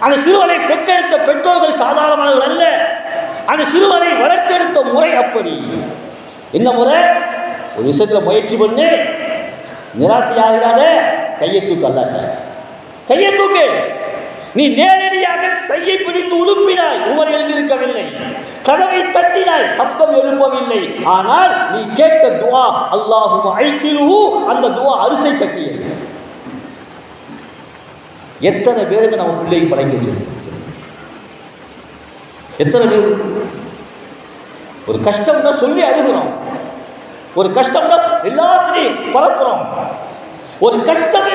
அந்த சிறுவனை பெற்றெடுத்த பெற்றோர்கள் சாதாரணமானவர்கள் அல்ல. அந்த சிறுவனை வளர்த்தெடுத்த முறை அப்படி. என்ன முறை? ஒரு விஷயத்தில் முயற்சி பண்ணு, நிராசையாகிறாத, கையை தூக்கு, அல்லாட்ட கையை தூக்கு. நீ நேரடியாக கையை பிடித்து உழுப்பினாய், உமர் எழுந்திருக்கவில்லை. கதவை தட்டினாய், சப்தம் எழுப்பவில்லை. ஆனால் நீ கேட்க துவா அல்லாஹும்ம ஐக்கிலுஹு, அந்த துவா அரிசை தட்டியது. எத்தனை பேருக்கு நம்ம பிள்ளைக்கு பழங்கி வச்சிருக்கோம்? எத்தனை பேர்? ஒரு கஷ்டம்னா சொல்லி அழுகிறோம், ஒரு கஷ்டம்னா எல்லாத்தையும் பரப்புறோம். ஒரு கஷ்டம்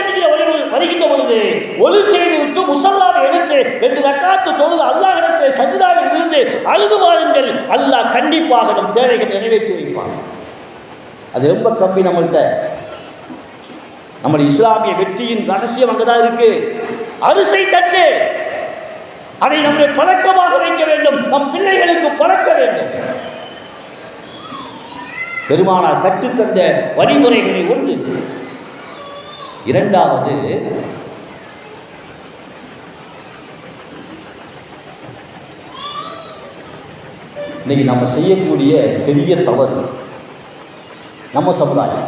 வருகின்ற பொழுது ஒளி செய்து விட்டு முசல்லாவை எடுத்து 2 ரக்காத்து தொழுது அல்லாஹ்விடத்தில் சஜ்தாவில் விழுந்து அழுது வாருங்கள், அல்லாஹ் கண்டிப்பாக நம் தேவைகளை நிறைவேற்றி வைப்பான். அது ரொம்ப கம்மி நம்மள்கிட்ட. நம்முடைய இஸ்லாமிய வெற்றியின் ரகசியம் அங்கதான் இருக்கு. அரிசை தட்டு, அதை நம்முடைய பழக்கமாக வைக்க வேண்டும், நம் பிள்ளைகளுக்கு பழக்க வேண்டும். பெருமானார் கற்றுத்தந்த வழிமுறைகளை ஒன்று. இரண்டாவது, இன்னைக்கு நம்ம செய்யக்கூடிய பெரிய தவறு, நம்ம சமுதாயம்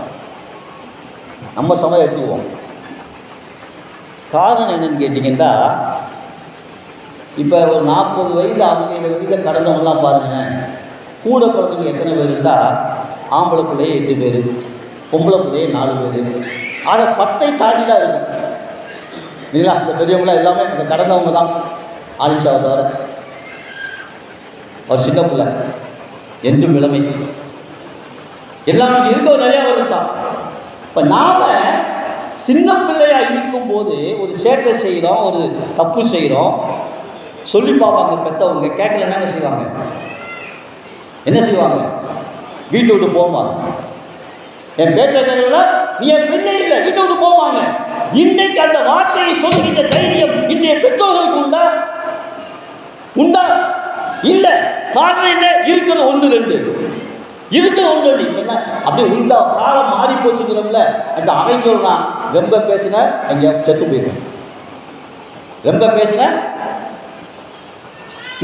எடுத்துக்குவோம். காரணம் என்னன்னு கேட்டிங்கன்னா, இப்போ ஒரு 40 வயது 50 வயது கடந்தவங்களாம் பாருங்கள், கூட பிறந்தவங்க எத்தனை பேர் இருந்தால், ஆம்பளை பிள்ளையே 8 பேர், பொம்பளை பிள்ளையே 4 பேர். ஆனால் 10ஐ தாண்டி தான் இருக்கும் இல்லைங்களா? இந்த பெரியவங்களாம் எல்லாமே இந்த கடந்தவங்க தான். ஆலிம்ஷாவை தவிர அவர் சின்ன பிள்ளை என்றும் இளமை எல்லாமே இருக்க நிறையா வருது தான். இப்போ நாம் சின்ன பிள்ளையாக இருக்கும்போது ஒரு சேட்டை செய்கிறோம், ஒரு தப்பு செய்கிறோம், சொல்லி பார்ப்பாங்க பெற்றவங்க. கேட்கலன்னாங்க செய்வாங்க, என்ன செய்வாங்க? வீட்டை விட்டு போவாங்க. என் பேச்சை கேட்கலன்னா நீ என் பிள்ளை இல்லை, வீட்டை விட்டு போவாங்க. இன்னைக்கு அந்த வார்த்தையை சொல்லுகின்ற தைரியம் இன்றைய பெற்றோர்களுக்கு உண்டா? இல்லை. காரணம் என்ன? இருக்கிறது 1 2. இருக்க ஒன்று என்ன அப்படியே உள்ள காலம் மாறி போச்சுக்கிறோம்ல. அந்த அவன் சொல்றான், ரொம்ப பேசின அங்கே செத்து போயிடும், ரொம்ப பேசின.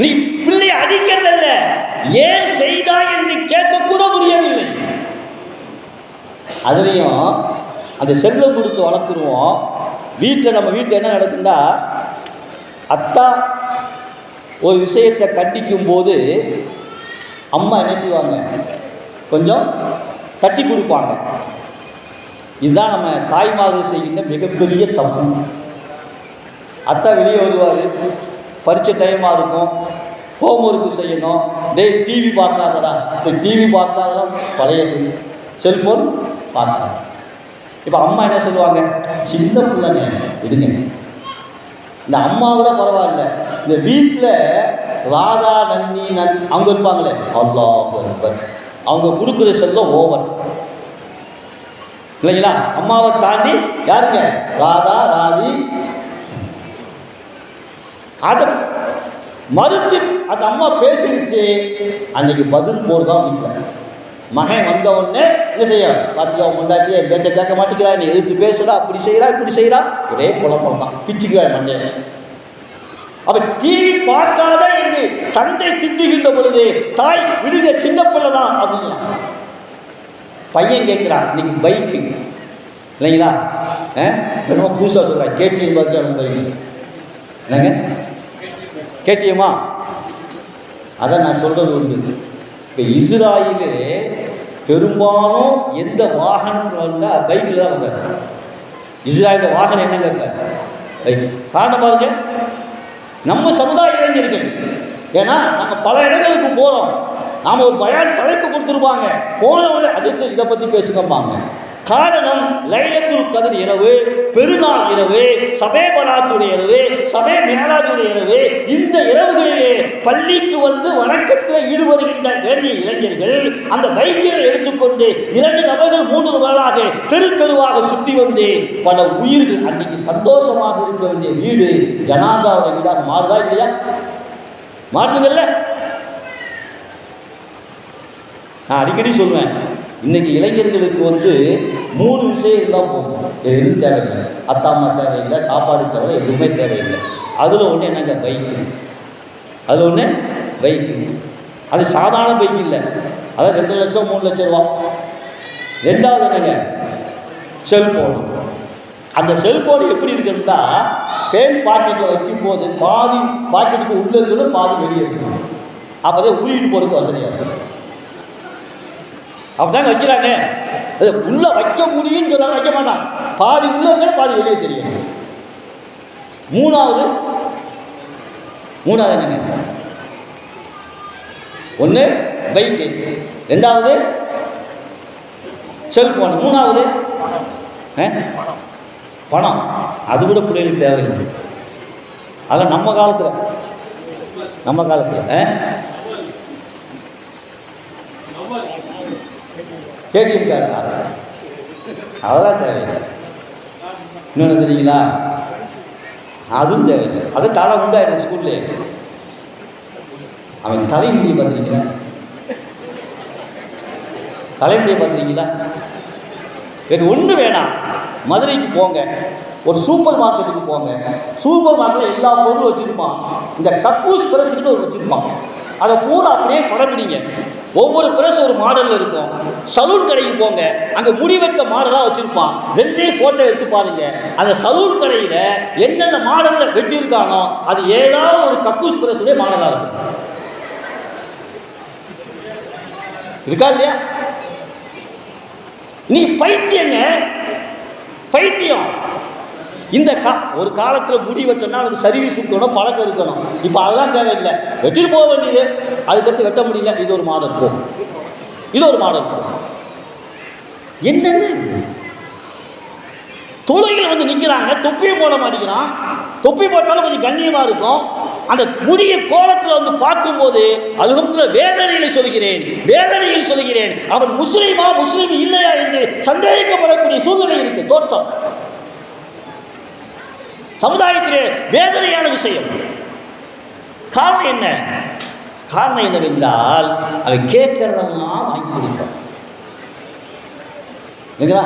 நீ பிள்ளை அடிக்கிறதல்ல, ஏன் செய்தா என்று கேட்கக்கூட முடியவில்லை. அதுலேயும் அந்த செல்லம் கொடுத்து வளர்த்துருவோம். வீட்டில் நம்ம வீட்டில் என்ன நடக்குன்னா, அத்தா ஒரு விஷயத்தை கண்டிக்கும் போது அம்மா என்ன செய்வாங்க, கொஞ்சம் தட்டி கொடுப்பாங்க. இதுதான் நம்ம தாய்மார்கள் செய்கின்ற மிகப்பெரிய தப்பு. அத்தா வெளியே வருவார், பரீட்சை டைமாக இருக்கும், ஹோம்ஒர்க்கு செய்யணும், டேய் டிவி பார்க்காதடா, இப்போ டிவி பார்க்காதடா, பழையது செல்ஃபோன் பார்க்குறாங்க. இப்போ அம்மா என்ன சொல்லுவாங்க, சின்ன பிள்ளைங்க விடுங்க. இந்த அம்மா கூட பரவாயில்ல, இந்த வீட்டில் ராதா நன்னி அவங்க இருப்பாங்களே, அல்லாஹ் அவங்க கொடுக்குற செல்லம் ஓவர் இல்லைங்களா. அம்மாவை தாண்டி யாருங்க, ராதா ராதி. அதை மறுத்து அந்த அம்மா பேசிடுச்சு, அன்னைக்கு பதில் போடுதான் வீட்டில். மகன் வந்த உடனே என்ன செய்ய, பாத்தியா முண்டாட்டியே பேச்ச கேட்க மாட்டேங்கிறா, நீ எதிர்த்து பேசுறா, அப்படி செய்கிறா இப்படி செய்கிறா, ஒரே குழப்பம் தான், பிச்சுக்குவா மண்டே. அப்ப டிவி பார்க்காத என்று தந்தை திட்டுகின்ற பொழுது தாய் விடுக சின்ன பிள்ளை தான் அப்படின்னா. பையன் கேட்கிறான், இன்னைக்கு பைக்கு இல்லைங்களா, இப்போ புதுசாக சொல்கிறேன், கேடிஎம் பார்த்து அவன் பைக்கு என்னங்க கேடிஎம்மா, அதான் நான் சொல்கிறது உண்டு. இப்போ இஸ்ராயலு பெரும்பாலும் எந்த வாகனத்தில் வந்தால் பைக்கில் தான் வந்தார். இஸ்ராயலோட வாகனம் என்னங்க இப்போ பைக். காரணம் பாருங்க, நம்ம சமுதாய இளைஞர்கள், ஏன்னா நாங்கள் பல இடங்களுக்கு போகிறோம், நாம் ஒரு பயான் தலைப்பு கொடுத்துருப்பாங்க, போனவங்க அடுத்து இதை பற்றி பேசுங்கம்பாங்க. காரணம், லைலத்துல் கத்ர் இரவு, பெருநாள் இரவு, சபே பராத்துடைய இரவு, சபே மேராஜுடைய இரவு, இந்த இரவுகளிலே பள்ளிக்கு வந்து வணக்கத்தில் ஈடுபடுகின்ற வேண்டிய இளைஞர்கள் அந்த பைக்கில் எடுத்துக்கொண்டு 2 நபர்கள் 3 நபர்களாக தெரு தெருவாக சுற்றி வந்து பல உயிர்கள் அன்றைக்கு சந்தோஷமாக இருக்க வேண்டிய வீடு ஜனாசாவோட வீடாக மாறுதா இல்லையா? மாறுதுங்கல்ல. நான் அடிக்கடி சொல்வேன், இன்னைக்கு இளைஞர்களுக்கு வந்து 3 விஷயம் இருந்தால் போகும், எதுவும் தேவையில்லை, அத்தா அம்மா தேவையில்லை, சாப்பாடு தேவையில்லை, எதுவுமே தேவையில்லை. அதில் ஒன்று என்னங்க, பைக்கு. அதில் ஒன்று பைக்கு. அது சாதாரண பைக் இல்லை, அதாவது 2 லட்சம் 3 லட்சம் ரூபா. 2வது என்னங்க, செல்ஃபோனு. அந்த செல்ஃபோன் எப்படி இருக்குன்னா, பேன் பாக்கெட்டில் வைக்கும் போது பாதி பாக்கெட்டுக்கு உள்ளே இருக்கணும், பாதி வெளியே இருக்கணும். அப்போ தான் ஊறிட்டு போகிறதுக்கு வசதியாக இருக்கும். அப்படிதாங்க வைக்கிறாங்க. அது உள்ளே வைக்க முடியும்னு சொன்னாங்க, வைக்க மாட்டான், பாதி உள்ளே இருக்கிற பாதி வெளியே தெரியும். 3வது என்னங்க, 1 பைக்கு, 2வது செல்ஃபோன், 3வது பணம். அது கூட பிள்ளைகளுக்கு தேவையில்லை. அதில் நம்ம காலத்தில் கேடிஎம் கார்டு அதெல்லாம் தேவையில்லை. இன்னொன்று தெரியுங்களா, அதுவும் தேவையில்லை. அது தானே உண்டாயிடும். ஸ்கூல்லே அவன் தலைமுடியை பார்த்துருக்கீங்களா, தலைமுடியை பார்த்துருக்கீங்களா? வேறு ஒன்று வேணாம், மதுரைக்கு போங்க, ஒரு சூப்பர் மார்க்கெட்டுக்கு போங்க, சூப்பர் மார்க்கெட்டில் எல்லா பொருளும் வச்சுருப்பான். இந்த கக்கூஸ் பிரஸ்ன்னு ஒரு வச்சுருப்பான், அதை பூரா அப்படியே படப்பிடிங்க. ஒவ்வொரு பிரஸ் ஒரு மாடலில் இருக்கும். சலூன் கடைக்கு போங்க, அங்கே முடி வைத்த மாடலாக வச்சுருப்பான், 2 ஃபோட்டோ எடுத்து பாருங்கள். அந்த சலூன் கடையில் என்னென்ன மாடலில் வெட்டியிருக்கானோ அது ஏதாவது ஒரு கக்கூஸ் பிரஸ்ஸுடைய மாடலாக இருக்கும். இருக்கா இல்லையா? நீ பைத்தியங்க, பைத்தியம். இந்த ஒரு காலத்தில் முடி வெட்டணும்னா அதுக்கு சர்வீஸ் இருக்கணும், பழக்கம் இருக்கணும். இப்போ அதெல்லாம் தேவையில்லை, வெட்டிட்டு போக வேண்டியது. அதுக்கடுத்து வெட்ட முடியல, இது ஒரு மாடல் போகும், இது ஒரு மாடல் போகும். என்னன்னு தொழுகையில் வந்து நிற்கிறாங்க, தொப்பியும் போட மாட்டேங்கிறான். தொப்பி போட்டாலும் கொஞ்சம் கண்ணியமாக இருக்கும். அந்த முடிய கோலத்தில் வந்து பார்க்கும்போது அல்ஹம்துலில்லாஹ் வேதனையில் சொல்கிறேன், அவன் முஸ்லீமா முஸ்லீம் இல்லையா என்று சந்தேகிக்கப்படக்கூடிய சூழ்நிலை இருக்கு. தோற்றம் சமுதாயத்திலே வேதனையான விஷயம். காரணம் என்ன? காரணம் என்னவென்றால் அவன் கேட்கறதெல்லாம் வாங்கி கொடுப்பான் இல்லைங்களா?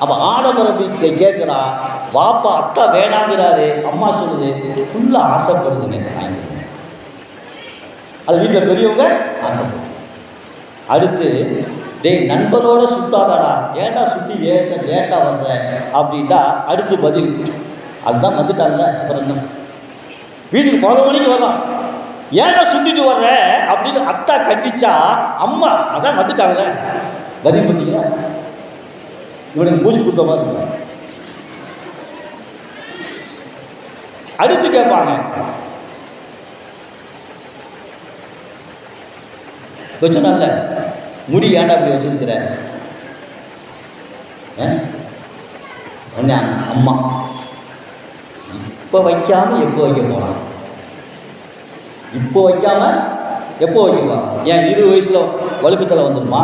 அப்போ ஆடம்பரம் கேட்குறான், வாப்பா அத்தா வேணாங்கிறாரு, அம்மா சொல்லுது, ஃபுல்லாக ஆசைப்படுதுங்க. அது வீட்டில் பெரியவங்க ஆசைப்படும். அடுத்து டேய் நண்பரோட சுத்தாதாடா, ஏன்டா சுற்றி லேட்டாக வர்ற அப்படின்ட்டா அடுத்து பதில், அதுதான் வந்துட்டாங்க. அப்புறம் என்ன, வீட்டுக்கு 11 மணிக்கு வரலாம், ஏன்டா சுற்றிட்டு வர்ற அப்படின்னு அத்தா கண்டிச்சா அம்மா அதான் வந்துட்டாங்க. பதில் பார்த்தீங்களா? இவனுக்கு பூஸ்ட் கொடுத்த மாதிரி இருக்கும். அடுத்து கேட்பாங்க, கொஞ்சம் நல்ல முடி ஏன்டா அப்படி வச்சிருக்கிற? அம்மா இப்போ வைக்காம எப்போ வைக்க போகிறான்? இப்போ வைக்காம எப்போ வைக்க போகிறான்? ஏன் 20 வயசுல வழுக்குத்தலை வந்துடுமா?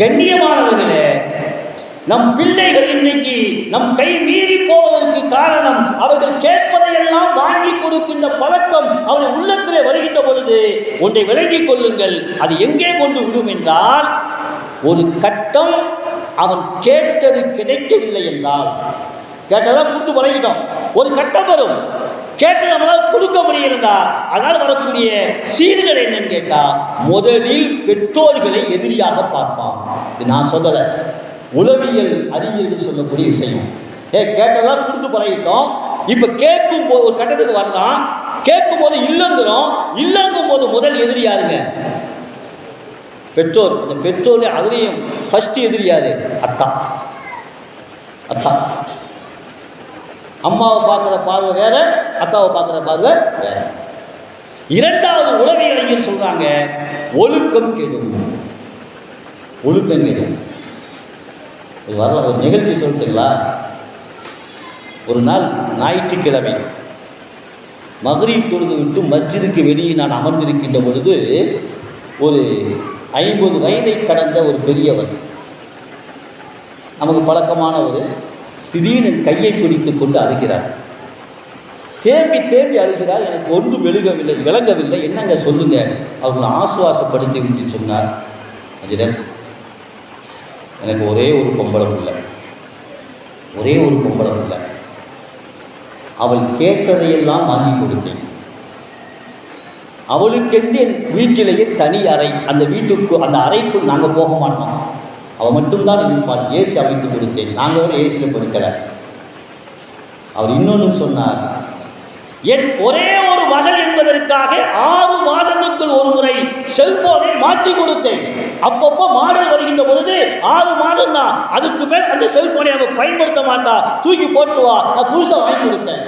கண்ணியமானவர்களே, நம் பிள்ளைகள் இன்னைக்கு நம் கை மீறி போவதற்கு காரணம் அவர்கள் கேட்பதையெல்லாம் வாங்கி கொடுக்கின்ற பழக்கம் அவர்கள் உள்ளத்திலே வருகின்ற பொழுது ஒன்றை விளங்கிக் கொள்ளுங்கள், அது எங்கே கொண்டு விடும் என்றால், ஒரு கட்டம் அவன் கேட்டது கிடைக்கவில்லை என்றால், கேட்டதான் கொடுத்து பழகிட்டோம், ஒரு கட்டம் வரும், கேட்டது நம்மளால் கொடுக்க முடிகிறதா, அதனால் வரக்கூடிய சீர்கள் என்னன்னு கேட்டால், முதலில் பெற்றோர்களை எதிரியாக பார்ப்பான். இது நான் சொல்லலை, உளவியல் அறிஞர்கள் சொல்லக்கூடிய விஷயம். கேட்டதான் கொடுத்து பழகிட்டோம், இப்போ கேட்கும் போது ஒரு கட்டத்துக்கு வரலாம், கேட்கும் போது இல்லைங்கிறோம், இல்லைங்கும் போது முதல் எதிரி யாருங்க? பெற்றோர். அந்த பெற்றோர் அதுலேயும் ஃபர்ஸ்ட் எதிரி யாரு? அத்தா. அத்தா அம்மாவை பார்க்குற பார்வை வேற, அத்தாவை பார்க்குற பார்வை வேற. இரண்டாவது உளவியல் அறிஞர் சொல்றாங்க, ஒழுக்கம் கெடும். ஒழுக்கம் கெடும். வரல ஒரு நிகழ்ச்சி சொல்லிட்டுங்களா? ஒரு நாள் ஞாயிற்றுக்கிழமை மக்ரிப் தொழுது விட்டு மஸ்ஜிதுக்கு வெளியே நான் அமர்ந்திருக்கின்ற பொழுது ஒரு 50 வயதை கடந்த ஒரு பெரியவர், நமக்கு பழக்கமான ஒரு, திடீர்னு கையை பிடித்து கொண்டு அழுகிறார். தேம்பி தேம்பி அழுகிறார். எனக்கு ஒன்றும் விளங்கவில்லை. என்னங்க சொல்லுங்க? அவங்களை ஆசுவாசப்படுத்தி விட்டு சொன்னார், அஜிரன், எனக்கு ஒரே ஒரு பொம்பளை பிள்ளை, ஒரே ஒரு பொம்பளை பிள்ளை, அவள் கேட்டதையெல்லாம் வாங்கி கொடுத்தேன். அவளுக்கென்று என் வீட்டிலேயே தனி அறை, அந்த வீட்டுக்கு அந்த அறைக்குள் நாங்கள் போக மாட்டோம், அவள் மட்டும்தான் இருப்பாள். ஏசி அமைத்து கொடுத்தேன், நாங்கள் கூட ஏசியில் படுக்கலை. அவர் இன்னொன்று சொன்னார், என் ஒரே ஒரு மகள் என்பதற்காக 6 மாதங்களுக்குள் ஒரு முறை செல்போனை மாற்றி கொடுத்தேன். அப்பப்போ மாடல் வருகின்ற பொழுது 6 மாதம் தான், அதுக்கு மேல் அந்த செல்போனை அவள் பயன்படுத்த மாட்டா, தூக்கி போட்டுவா, நான் புதுசாக வாங்கி கொடுத்தேன்.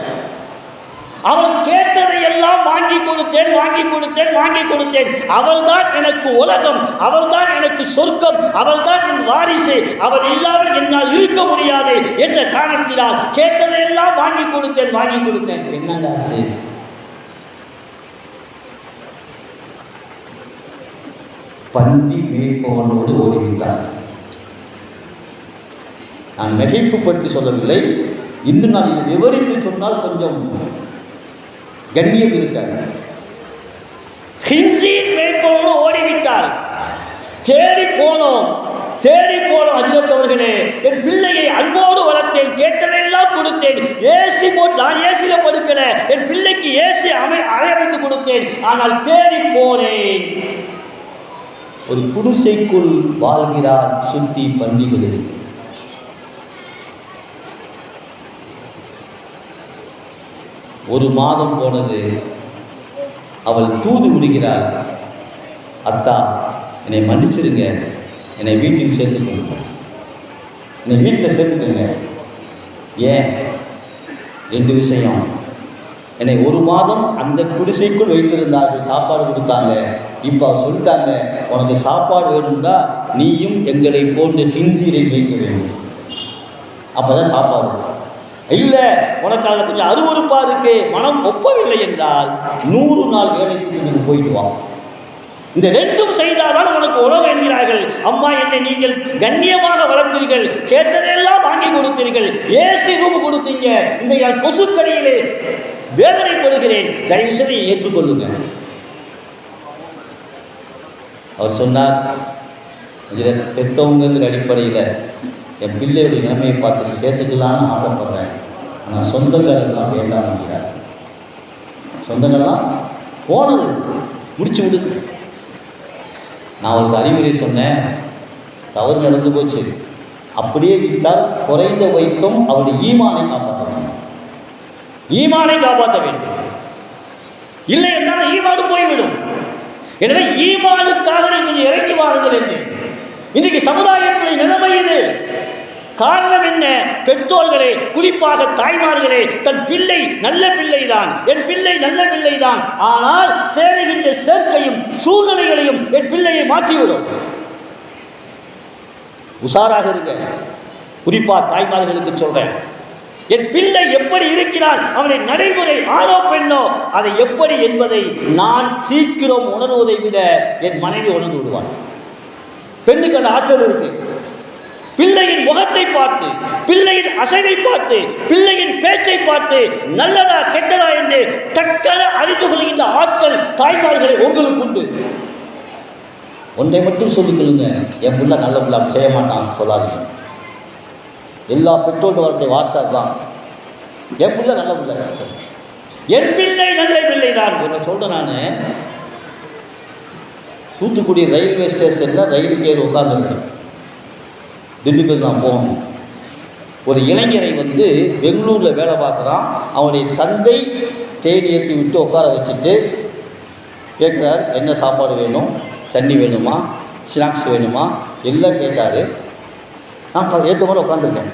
அவள் கேட்டதை எல்லாம் வாங்கி கொடுத்தேன், வாங்கி கொடுத்தேன், வாங்கி கொடுத்தேன். அவள் தான் எனக்கு உலகம், அவள் தான் எனக்கு சொர்க்கம், அவள் தான் என் வாரிசு, அவள் இல்லாமல் என்னால் இருக்க முடியாது என்ற காரணத்தினால் கேட்டதை எல்லாம் வாங்கி கொடுத்தேன், வாங்கி கொடுத்தேன். என்னங்க ஆச்சு? பண்டி மேய்ப்பவனோடு ஓடிவிட்டார். நான் நகைப்புப்படுத்தி சொல்லவில்லை, இன்னும் நான் இதை விவரித்து சொன்னால் கொஞ்சம் கண்ணியம் இருக்காது. ஹின்சீர் மேய்ப்பவனோடு ஓடிவிட்டார். தேடி போனோம் அஜிரத் அவர்களே, என் பிள்ளையை அன்போடு வளர்த்தேன், கேட்டதெல்லாம் கொடுத்தேன். ஏசி போட்டு நான் ஏசியில படுக்கல, என் பிள்ளைக்கு ஏசி அமைத்து கொடுத்தேன். ஆனால் தேடி போனேன், ஒரு குடிசைக்குள் வாழ்கிறார், சுத்தி பண்டிகள் இருக்கு. ஒரு மாதம் போனது, அவள் தூது விடுகிறாள், அத்தா என்னை மன்னிச்சிருங்க, என்னை வீட்டில் சேர்த்துக்கோங்க, என்னை வீட்டில் சேர்த்துக்கோங்க. ஏன்? 2 விஷயம். என்னை 1 மாதம் அந்த குடிசைக்குள் வைத்திருந்தார்கள், சாப்பாடு கொடுத்தாங்க. இப்போ சொல்லிட்டாங்க, உனக்கு சாப்பாடு வேணும்னா நீயும் எங்களை போன்று ஹின்சீரை வைக்க வேண்டும், அப்போ தான் சாப்பாடு. இல்லை, உனக்கு அதில் கொஞ்சம் அருவருப்பாக இருக்கு, மனம் ஒப்பவில்லை என்றால் 100 நாள் வேலை திட்டத்துக்கு போயிட்டு வா. இந்த 2ம் செய்தால்தான் உனக்கு உணவு என்கிறார்கள். அம்மா, என்னை நீங்கள் கண்ணியமாக வளர்த்தீர்கள், கேட்டதெல்லாம் வாங்கி கொடுத்தீர்கள், ஏசி ரூம் கொடுத்தீங்க, இந்த கொசுக்கடியிலே வேதனைப்படுகிறேன், தயவு செய்து ஏற்றுக்கொள்ளுங்க. அவர் சொன்னார், இதில் பெற்றவங்கிற அடிப்படையில் என் பிள்ளையுடைய நிலைமையை பார்த்துட்டு சேர்த்துக்கலான்னு ஆசைப்பட்றேன். ஆனால் சொந்தங்கள் எல்லாம் வேண்டாம் அப்படிங்கிறார். சொந்தங்கள்லாம் போனது, முடிச்சு விடு. நான் ஒரு அறிவுரை சொன்னேன், தவறு நடந்து போச்சு. அப்படியே விட்டால் குறைந்த வைத்தும் அவருடைய ஈமானை காப்பாற்ற வேண்டும். ஈமானை காப்பாற்ற வேண்டும். இல்லை என்றால் ஈமான் போய்விடும். எனவே ஈமானுக்காக நீங்கள் இறங்கி வாருங்கள் என்று. இன்றைக்கு சமுதாயத்தில் நிலைமை இது. காரணம் என்ன? பெற்றோர்களே, குறிப்பாக தாய்மார்களே, தன் பிள்ளை நல்ல பிள்ளைதான், என் பிள்ளை நல்ல பிள்ளைதான், ஆனால் சேருகின்ற சேர்க்கையும் சூழ்நிலைகளையும் என் பிள்ளையை மாற்றிவிடும். உஷாராக இருங்க. குறிப்பா தாய்மார்களுக்கு சொல்றேன், என் பிள்ளை எப்படி இருக்கிறான், அவனை நடைமுறை ஆணோ பெண்ணோ அதை எப்படி என்பதை நான் சீக்கிரம் உணர்வதை விட என் மனைவி உணர்ந்து விடுவான். பெண்ணுக்கு அந்த ஆற்றல் இருக்கு. பிள்ளையின் முகத்தை பார்த்து, பிள்ளையின் அசைவை பார்த்து, பிள்ளையின் பேச்சை பார்த்து நல்லதா கெட்டதா என்று டக்கென அறிந்து கொள்கின்ற ஆற்றல் தாய்மார்களை உங்களுக்கு உண்டு. ஒன்றை மட்டும் சொல்லிக் கொள்ளுங்க, என் பிள்ளை நல்ல பிள்ளை, அப்படி செய்ய மாட்டான் சொல்லாதீங்க. எல்லா பெற்றோர்களுடைய வார்த்தை தான், என் பிள்ளை நல்ல பிள்ளை, என் பிள்ளை நல்ல பிள்ளை தான் சொல்றேன். நான் தூத்துக்குடி ரயில்வே ஸ்டேஷனில் ரயிலுக்கு ஏறி உட்காந்துருக்கேன். திண்டுக்கல் நான் போகணும். ஒரு இளைஞரை பெங்களூரில் வேலை பார்க்குறான். அவனுடைய தந்தை தேடி ஏற்றி விட்டு உட்கார வச்சுட்டு கேட்குறாரு, என்ன சாப்பாடு வேணும், தண்ணி வேணுமா, ஸ்நாக்ஸ் வேணுமா, எல்லாம் கேட்டார். நான் ஏற்ற மாதிரி உட்காந்துருக்கேன்.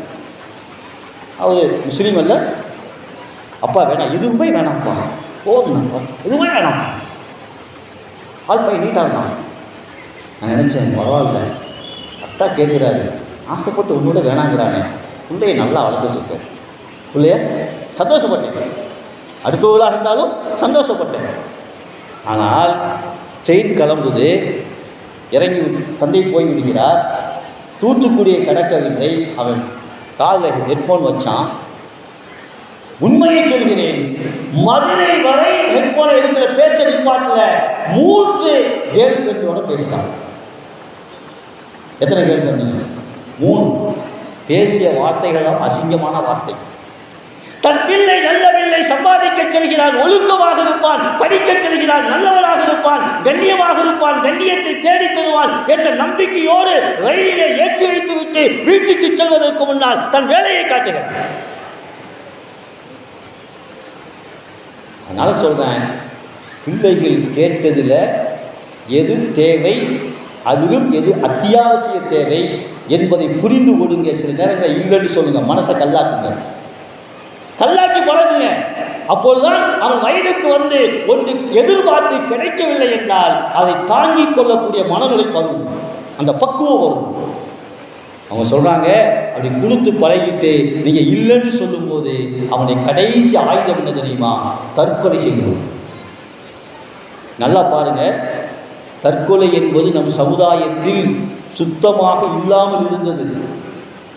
அவர் முஸ்லீம் அல்ல. அப்பா வேணாம், எதுவுமே வேணாம்ப்பா, போதும்ப்பா, எதுவுமே வேணாம்ப்பா. ஆள் பையன் நீட்டாக இருந்தான். நான் நினச்சேன், பரவாயில்ல, அத்தா கேட்குறாரு, ஆசைப்பட்டு உன்னோட வேணாங்கிறானே, பிள்ளையை நல்லா வளர்த்துருக்கேன். பிள்ளைய சந்தோஷப்பட்டேன். அடுத்தவர்களாக இருந்தாலும் சந்தோஷப்பட்டேன். ஆனால் ட்ரெயின் கிளம்புது, இறங்கி தந்தை போய் விடுகிறார். தூத்துக்குடியை கடக்கவில்லை. அவன் காதில் ஹெட்ஃபோன் வச்சான். உண்மையை சொல்கிறேன், மதுரை வரை ஹெட்ஃபோனை எடுக்கிற பேச்சை நிப்பாட்டில் 3 கேர்ள் ஃப்ரெண்டோட பேசிட்டான். எத்தனை கேர்ள் ஃப்ரெண்டு? 3. பேசிய வார்த்தைகள் அசிங்கமான வார்த்தை. தன் பிள்ளை நல்ல பிள்ளை, சம்பாதிக்க செல்கிறான், ஒழுக்கமாக இருப்பான், படிக்க செல்கிறான், நல்லவனாக இருப்பான், கண்ணியமாக இருப்பான், கண்ணியத்தை தேடி தருவான் என்ற நம்பிக்கையோடு ரயிலிலே ஏற்றி வைத்துவிட்டு வீட்டுக்கு செல்வதற்கு முன்னால் தன் வேலையை காட்டுகிறான். அதனால சொல்றேன், பிள்ளைகள் கேட்டதில் எது தேவை, அதிலும் எது அத்தியாவசிய தேவை என்பதை புரிந்து கொடுங்க. சில நேரங்கள் இல்லைன்னு சொல்லுங்க, மனசை கல்லாக்குங்க, கல்லாக்கி பழகுங்க. அப்போதுதான் அவன் வயதுக்கு ஒன்று எதிர்பார்த்து கிடைக்கவில்லை என்றால் அதை தாங்கிக் கொள்ளக்கூடிய மனநிலை வரும், அந்த பக்குவம் வரும். அவங்க சொல்றாங்க, அப்படி கொடுத்து பழகிட்டு நீங்க இல்லைன்னு சொல்லும்போது அவனை கடைசி ஆயுதம் என்ன தெரியுமா? தற்கொலை செய்யணும். நல்லா பாருங்க, தற்கொலை என்பது நம் சமுதாயத்தில் சுத்தமாக இல்லாமல் இருந்தது.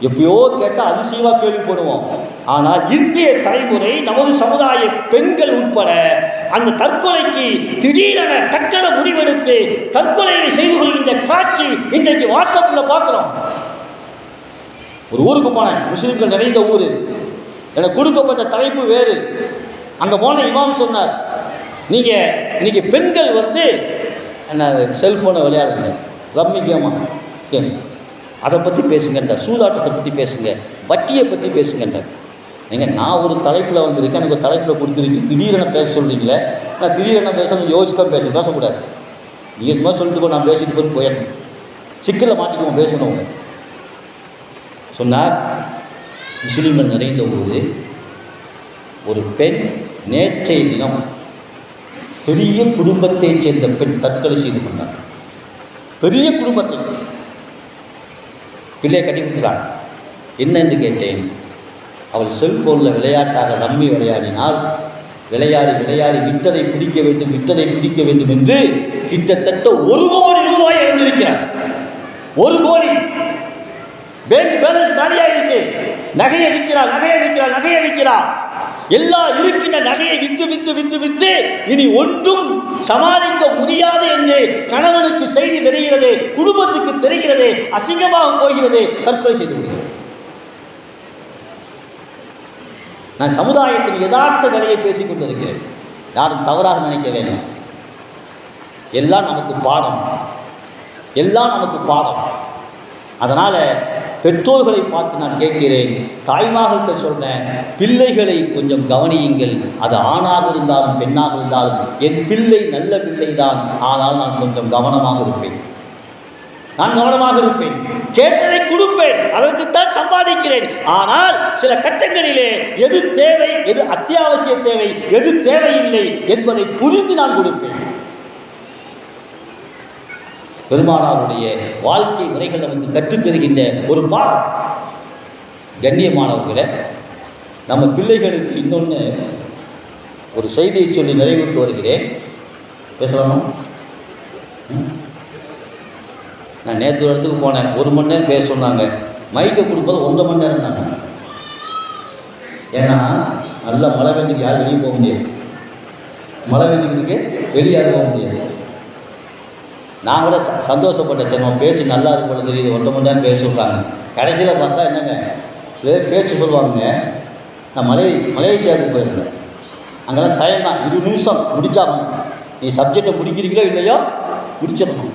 எப்பயோ கேட்டால் அதிசயமாக கேள்விப்படுவோம். ஆனால் இந்திய தலைமுறை, நமது சமுதாய பெண்கள் உட்பட அந்த தற்கொலைக்கு திடீரென டக்கென முடிவெடுத்து தற்கொலையை செய்து கொள்கின்ற காட்சி இன்றைக்கு வாட்ஸ்அப்பில் பார்க்குறோம். ஒரு ஊருக்கு போனேன், முஸ்லீம்கள் நிறைந்த ஊர். எனக்கு கொடுக்கப்பட்ட தலைப்பு வேறு. அங்கே போன இமாம் சொன்னார், நீங்கள் இன்னைக்கு பெண்கள் என்ன செல்ஃபோனை விளையாடுங்க, ரம்மி கேமா கேம், அதை பற்றி பேசுங்கன்ற, சூதாட்டத்தை பற்றி பேசுங்க, வட்டியை பற்றி பேசுங்கன்ற. நீங்கள் நான் ஒரு தலைப்பில் வந்திருக்கேன், எனக்கு ஒரு தலைப்பில் கொடுத்துருக்கு, திடீரென பேச சொல்கிறீங்களே. நான் திடீரென பேசணும், யோசிச்சு தான் பேசக்கூடாது. நீங்கள் சும்மா சொல்லிட்டு நான் பேசிட்டு போய் போயிடணும், சிக்கலில் மாட்டிக்குவோம் பேசணும். சொன்னார், முஸ்லீம்கள் நிறைந்த ஊர். ஒரு பெண் நேற்றைய தினம் பெரிய குடும்பத்தைச் சேர்ந்த பெண் தற்கொலை செய்து கொண்டார். பெரிய குடும்பத்தை பிள்ளையை கட்டி கொடுத்துறான். என்னென்று கேட்டேன். அவள் செல்போனில் விளையாட்டாக ரம்மி விளையாடினால் விளையாடி விளையாடி விட்டதை பிடிக்க வேண்டும் என்று கிட்டத்தட்ட 1 கோடி ரூபாய் இழந்திருக்கிறார். 1 கோடி. பேங்க் பேலன்ஸ் காலியாகிடுச்சு. நகையை விற்கிறார். எல்லா இருக்கின்ற நகையை வித்து வித்து வித்து வித்து இனி ஒன்றும் சமாளிக்க முடியாது என்று கணவனுக்கு செய்தி தெரிகிறது, குடும்பத்துக்கு தெரிகிறது, அசிங்கமாக போகிறது, தற்கொலை செய்து விடுகிறது. நான் சமுதாயத்தின் யதார்த்த நிலையை பேசிக் கொண்டிருக்கிறேன், யாரும் தவறாக நினைக்க வேண்டும். எல்லாம் நமக்கு பாடம், எல்லாம் நமக்கு பாடம். அதனால் பெற்றோர்களை பார்த்து நான் கேட்கிறேன், தாய்மார்கள்ட்ட சொல்கிறேன், பிள்ளைகளை கொஞ்சம் கவனியுங்கள். அது ஆணாக இருந்தாலும் பெண்ணாக இருந்தாலும் என் பிள்ளை நல்ல பிள்ளை தான், ஆனால் நான் கொஞ்சம் கவனமாக இருப்பேன். நான் கவனமாக இருப்பேன், கேட்டதை கொடுப்பேன், அதற்குத்தான் சம்பாதிக்கிறேன். ஆனால் சில கட்டங்களிலே எது தேவை, எது அத்தியாவசிய தேவை, எது தேவையில்லை என்பதை புரிந்து நான் கொடுப்பேன். பெருமானாருடைய வாழ்க்கை முறைகள் நமக்கு கற்றுத்தருகின்ற ஒரு பாடம். கண்ணியமானவர்களே, நம்ம பிள்ளைகளுக்கு இன்னொன்று ஒரு செய்தியை சொல்லி நிறைவேற்றி வருகிறேன். பேசலாமா? நான் நேற்று ஒரு இடத்துக்கு போனேன், 1 மணி நேரம் பேச சொன்னாங்க. மைக்கை கொடுப்பது 1.5 மணி நேரம் தாங்க. ஏன்னா நல்லா மழை பெஞ்சுக்கு யாரும் வெளியே போக முடியாது, மழை பெஞ்சுக்கிறதுக்கு வெளியே யாரும் போக முடியாது. நான் கூட சந்தோஷப்பட்டேன், சரி நம்ம பேச்சு நல்லா இருக்கும் போல தெரியுது, 1.5 மணி நேரம் பேச சொல்கிறாங்க. கடைசியில் பார்த்தா என்னங்க பேச்சு சொல்லுவாங்க. நான் மலேசியாவுக்கு போயிருந்தேன், அங்கெல்லாம் டைம் தான் 20 நிமிஷம் முடிச்சாகணும். நீ சப்ஜெக்டை முடிக்கிறீங்களோ இல்லையோ முடிச்சிடணும்.